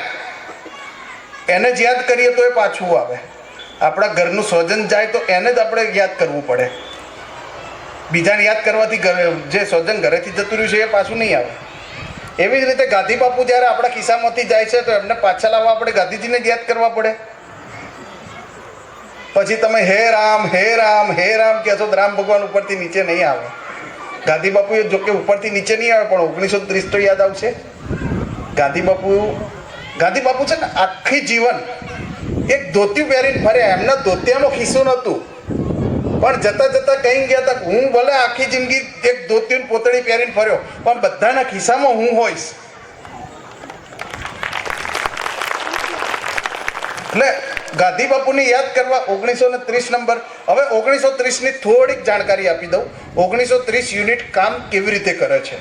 એને જ યાદ કરીએ તો એ પાછું આવે. આપણા ઘરનું સ્વજન જાય તો એને જ આપણે યાદ કરવું પડે. બીજાને યાદ કરવાથી જે સ્વજન ઘરેથી જતું રહ્યું છે એ પાછું નહીં આવે. એવી જ રીતે ગાંધી બાપુ જ્યારે આપણા ખિસ્સામાંથી જાય છે તો એમને પાછા લાવવા આપણે ગાંધીજીને જ યાદ કરવા પડે. પછી તમે હે રામ હે રામ હે રામ કહેશો તો રામ ભગવાન ઉપરથી નીચે નહીં આવે. ગાંધી બાપુ જોકે ઉપરથી નીચે નહીં આવે પણ 1930 તો યાદ આવશે. ગાંધી બાપુ છે ને આખી જીવન એક ધોતિયું પહેરીને ફર્યા. એમના ધોતિયામાં ખિસ્સો નહોતું પણ જતા જતા કઈ ગયા હતા, હું ભલે આખી જિંદગી એક ધોતિયું પોતળી પહેરીને ફર્યો પણ બધાના ખિસ્સામાં હું હોઈશ. એટલે ગાંધી બાપુને યાદ કરવા 1930 નંબર. હવે 1930 ની થોડીક જાણકારી આપી દઉં. 1930 યુનિટ કામ કેવી રીતે કરે છે.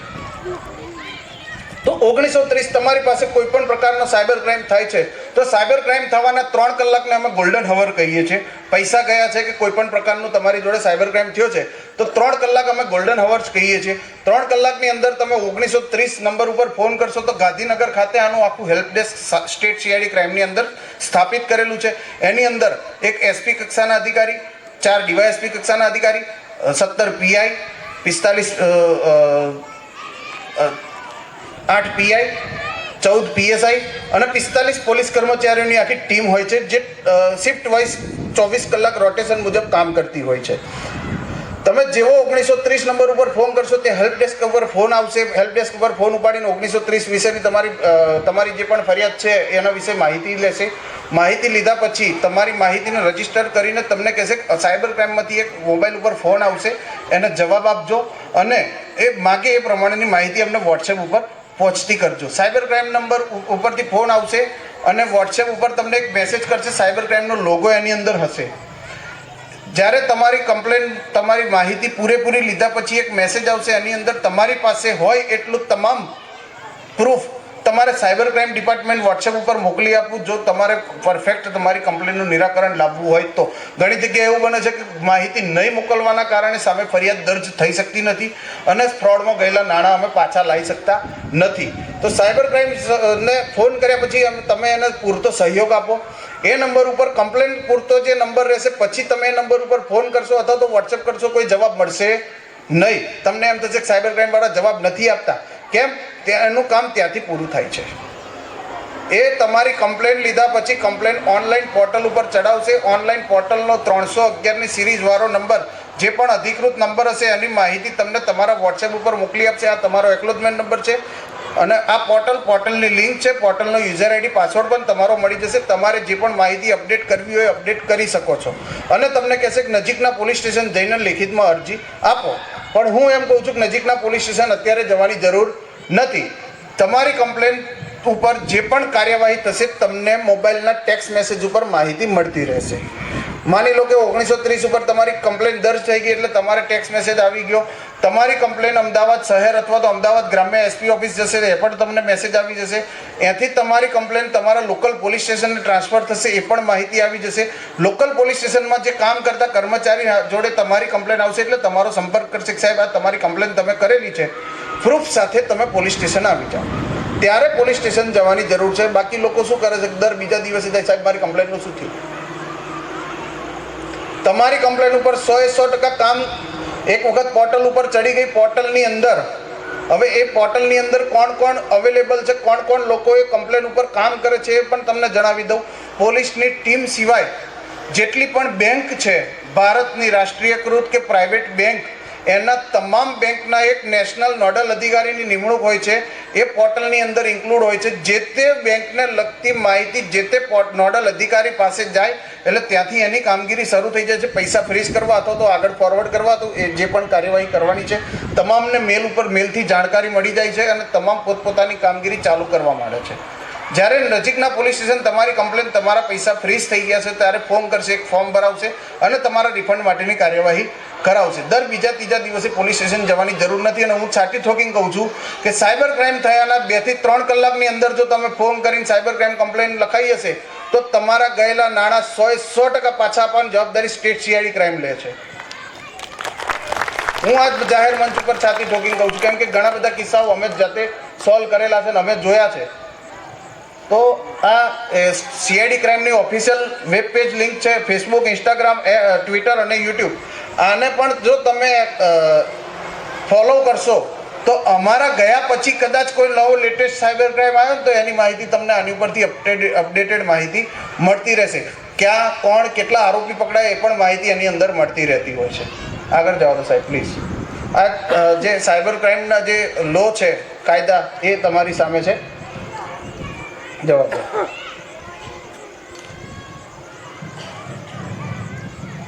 તો 1930 તમારી પાસે કોઈ પણ પ્રકારનો સાયબર ક્રાઇમ થાય છે તો સાયબર ક્રાઇમ થવાના 3 કલાકને અમે ગોલ્ડન હવર કહીએ છીએ. પૈસા ગયા છે કે કોઈ પણ પ્રકારનું તમારી જોડે સાયબર ક્રાઇમ થયો છે તો 3 કલાક અમે ગોલ્ડન હવર્સ કહીએ છીએ. 3 કલાકની અંદર તમે 1930 નંબર ઉપર ફોન કરશો તો ગાંધીનગર ખાતે આનું આખું હેલ્પ ડેસ્ક સ્ટેટ સીઆઈડી ક્રાઇમની અંદર સ્થાપિત કરેલું છે. એની અંદર એક એસપી કક્ષાના અધિકારી, 4 ડીવાયએસપી કક્ષાના અધિકારી, 17 પીઆઈ, 8 પીઆઈ, 14 પીએસઆઈ અને 45 પોલીસ કર્મચારીઓની આખી ટીમ હોય છે જે શિફ્ટ વાઇઝ 24 કલાક રોટેશન મુજબ કામ કરતી હોય છે. તમે જેવો 1930 નંબર ઉપર ફોન કરશો તે હેલ્પ ડેસ્ક ઉપર ફોન આવશે. હેલ્પ ડેસ્ક ઉપર ફોન ઉપાડીને 1930 વિશેની તમારી જે પણ ફરિયાદ છે એના વિશે માહિતી લેશે. માહિતી લીધા પછી તમારી માહિતીને રજીસ્ટર કરીને તમને કહેશે સાયબર ક્રાઇમમાંથી એક મોબાઈલ ઉપર ફોન આવશે, એને જવાબ આપજો અને એ માગે એ પ્રમાણેની માહિતી અમને વોટ્સએપ ઉપર પહોંચતી કરજો. સાયબર ક્રાઇમ નંબર ઉપરથી ફોન આવશે અને વોટ્સએપ ઉપર તમને એક મેસેજ કરશે. સાયબર ક્રાઇમનો લોગો એની અંદર હશે. જ્યારે તમારી કમ્પ્લેન, તમારી માહિતી પૂરેપૂરી લીધા પછી એક મેસેજ આવશે. એની અંદર તમારી પાસે હોય એટલું તમામ પ્રૂફ તમારે સાયબર ક્રાઇમ ડિપાર્ટમેન્ટ વોટ્સએપ ઉપર મોકલી આપવું જો તમારે પરફેક્ટ તમારી કમ્પ્લેનનું નિરાકરણ લાવવું હોય તો. ઘણી જગ્યાએ એવું બને છે કે માહિતી નહીં મોકલવાના કારણે સામે ફરિયાદ દર્જ થઈ શકતી નથી અને ફ્રોડમાં ગયેલા નાણાં અમે પાછા લાવી શકતા નથી. તો સાયબર ક્રાઇમને ફોન કર્યા પછી તમે એને પૂરતો સહયોગ આપો. એ નંબર ઉપર કમ્પ્લેન પૂરતો જે નંબર રહેશે પછી તમે એ નંબર ઉપર ફોન કરશો અથવા તો વોટ્સએપ કરશો, કોઈ જવાબ મળશે નહીં. તમને એમ થશે કે સાયબર ક્રાઇમવાળા જવાબ નથી આપતા. કેમ? એનું કામ ત્યાંથી પૂરું થાય છે. એ તમારી કમ્પ્લેન લીધા પછી કમ્પ્લેન ઓનલાઈન પોર્ટલ ઉપર ચડાવશે. ઓનલાઈન પોર્ટલનો 311ની સિરીઝવાળો નંબર જે પણ અધિકૃત નંબર હશે એની માહિતી તમને તમારા વોટ્સએપ ઉપર મોકલી આપશે. આ તમારો એક્નોલેજમેન્ટ નંબર છે અને આ પોર્ટલની લિંક છે. પોર્ટલનો યુઝર આઈડી, પાસવર્ડ પણ તમારો મળી જશે. તમારે જે પણ માહિતી અપડેટ કરવી હોય અપડેટ કરી શકો છો. અને તમને કહેશે કે નજીકના પોલીસ સ્ટેશન જઈને લેખિતમાં અરજી આપો. પણ હું એમ કહું છું કે નજીકના પોલીસ સ્ટેશન અત્યારે જવાની જરૂર નથી. તમારી કમ્પ્લેન ઉપર જે પણ કાર્યવાહી થશે તમને મોબાઈલના ટેક્સ્ટ મેસેજ ઉપર માહિતી મળતી રહેશે. માની લો કે 1930 ઉપર તમારી કમ્પ્લેન દર્જ થઈ ગઈ એટલે તમારે ટેક્સ્ટ મેસેજ આવી ગયો. તમારી કમ્પ્લેન અમદાવાદ શહેર અથવા તો અમદાવાદ ગ્રામ્ય એસપી ઓફિસ જશે એ પણ તમને મેસેજ આવી જશે. ત્યાંથી તમારી કમ્પ્લેન તમારા લોકલ પોલીસ સ્ટેશનને ટ્રાન્સફર થશે, એ પણ માહિતી આવી જશે. લોકલ પોલીસ સ્ટેશનમાં જે કામ કરતા કર્મચારી જોડે તમારી કમ્પ્લેન આવશે એટલે તમારો સંપર્ક કરશે કે સાહેબ આ તમારી કમ્પ્લેન તમે કરેલી છે, પ્રૂફ સાથે તમે પોલીસ સ્ટેશન આવી જાઓ. ત્યારે પોલીસ સ્ટેશન જવાની જરૂર છે. બાકી લોકો શું કરે છે, દર બીજા દિવસે જાય સાહેબ મારી કમ્પ્લેનનું શું થયું. તમારી કમ્પ્લેન ઉપર 100% કામ એક વખત પોર્ટલ ઉપર ચડી ગઈ. પોર્ટલની અંદર હવે એ પોર્ટલની અંદર કોણ અવેલેબલ છે, કોણ લોકો એ કમ્પ્લેન ઉપર કામ કરે છે એ પણ તમને જણાવી દઉં. પોલીસની ટીમ સિવાય જેટલી પણ બેંક છે ભારતની, રાષ્ટ્રીયકૃત કે પ્રાઇવેટ બેંક, એના તમામ બેંકના એક નેશનલ નોડલ અધિકારીની નિમણૂક હોય છે. એ પોર્ટલની અંદર ઇન્ક્લુડ હોય છે. જે તે બેંકને લગતી માહિતી જે તે નોડલ અધિકારી પાસે જાય એટલે ત્યાંથી એની કામગીરી શરૂ થઈ જાય છે. પૈસા ફ્રીઝ કરવા અથવા તો આગળ ફોરવર્ડ કરવા તો એ જે પણ કાર્યવાહી કરવાની છે તમામને મેલ ઉપર મેલથી જાણકારી મળી જાય છે અને તમામ પોતપોતાની કામગીરી ચાલુ કરવા માંડે છે. જ્યારે નજીકના પોલીસ સ્ટેશન તમારી કમ્પ્લેન તમારા પૈસા ફ્રીઝ થઈ ગયા છે ત્યારે ફોન કરશે, એક ફોર્મ ભરાવશે અને તમારા રિફંડ માટેની કાર્યવાહી કરાવશે. દર બીજા ત્રીજા દિવસે પોલીસ સ્ટેશન જવાની જરૂર નથી. અને હું છાતી ઠોકીને કહું છું કે સાયબર ક્રાઇમ થયાના 2 થી 3 કલાકની અંદર જો તમે ફોન કરીને સાયબર ક્રાઇમ કમ્પ્લેન લખાઈ હશે તો તમારા ગયેલા નાણાં 100% પાછા આપવાની જવાબદારી સ્ટેટ સીઆઈડી ક્રાઇમ લે છે. હું આજ જાહેર મંચ ઉપર છાતી ઠોકીને કહું છું કેમ કે ઘણા બધા કિસ્સાઓ અમે જાતે સોલ્વ કરેલા છે અને અમે જોયા છે. તો આ સીઆઈડી ક્રાઇમની ઓફિશિયલ વેબ પેજ લિંક છે, ફેસબુક, ઇન્સ્ટાગ્રામ, ટ્વિટર અને યુટ્યુબ. આને પણ જો તમે ફોલો કરશો તો અમારા ગયા પછી કદાચ કોઈ નવો લેટેસ્ટ સાયબર ક્રાઇમ આવ્યો તો એની માહિતી તમને આની ઉપરથી અપડેટેડ માહિતી મળતી રહેશે. ક્યાં કોણ કેટલા આરોપી પકડાય એ પણ માહિતી એની અંદર મળતી રહેતી હોય છે. આગળ જાઓ તો સાહેબ પ્લીઝ. આ જે સાયબર ક્રાઇમના જે લો છે, કાયદા, એ તમારી સામે છે. જવાબ દો.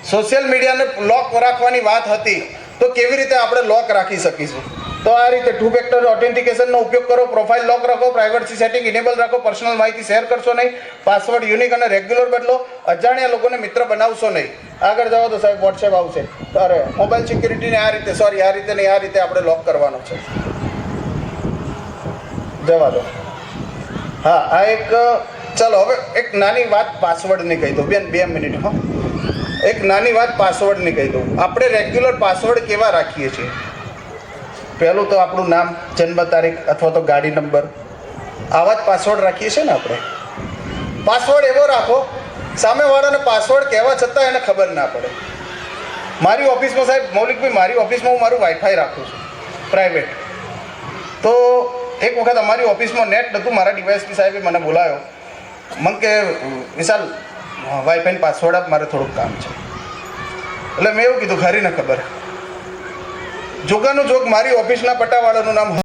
સોશિયલ મીડિયાને લોક રાખવાની વાત હતી તો કેવી રીતે આપણે લોક રાખી શકીશું? તો આ રીતે 2 ફેક્ટર ઓથેન્ટિકેશનનો ઉપયોગ કરો, પ્રોફાઇલ લોક રાખો, પ્રાઇવસી સેટિંગ ઇનેબલ રાખો, પર્સનલ માહિતી શેર કરશો નહીં, પાસવર્ડ યુનિક અને રેગ્યુલર બદલો, અજાણ્યા લોકોને મિત્ર બનાવશો નહીં. આગળ જાઓ તો સાહેબ વોટ્સએપ આવશે. અરે મોબાઈલ સિક્યુરિટીને આ રીતે, સોરી આ રીતે નહીં, આ રીતે આપણે લોક કરવાનો છે. જવા દો. હા આ એક ચાલો હવે એક નાની વાત પાસવર્ડની કહી દઉં બેન, 2 મિનિટ. હા એક નાની વાત પાસવર્ડની કહી દઉં. આપણે રેગ્યુલર પાસવર્ડ કેવા રાખીએ છીએ? પહેલું તો આપણું નામ, જન્મ તારીખ અથવા તો ગાડી નંબર, આવા જ પાસવર્ડ રાખીએ છીએ ને આપણે. પાસવર્ડ એવો રાખો સામેવાળાને પાસવર્ડ કહેવા છતાં એને ખબર ના પડે. મારી ઓફિસમાં સાહેબ મૌલિકભાઈ, મારી ઓફિસમાં હું મારું વાઈફાઈ રાખું છું પ્રાઇવેટ. તો એક વખત અમારી ઓફિસમાં નેટ નહોતું, મારા ડીવાયએસપી સાહેબે મને બોલાવ્યો. મને કે વિશાલ વાઈફાઈનો પાસવર્ડ આપ, મારે થોડુંક કામ છે. એટલે મેં એવું કીધું ખરી ને ખબર. જોગાનું જોગ મારી ઓફિસના પટ્ટાવાળાનું નામ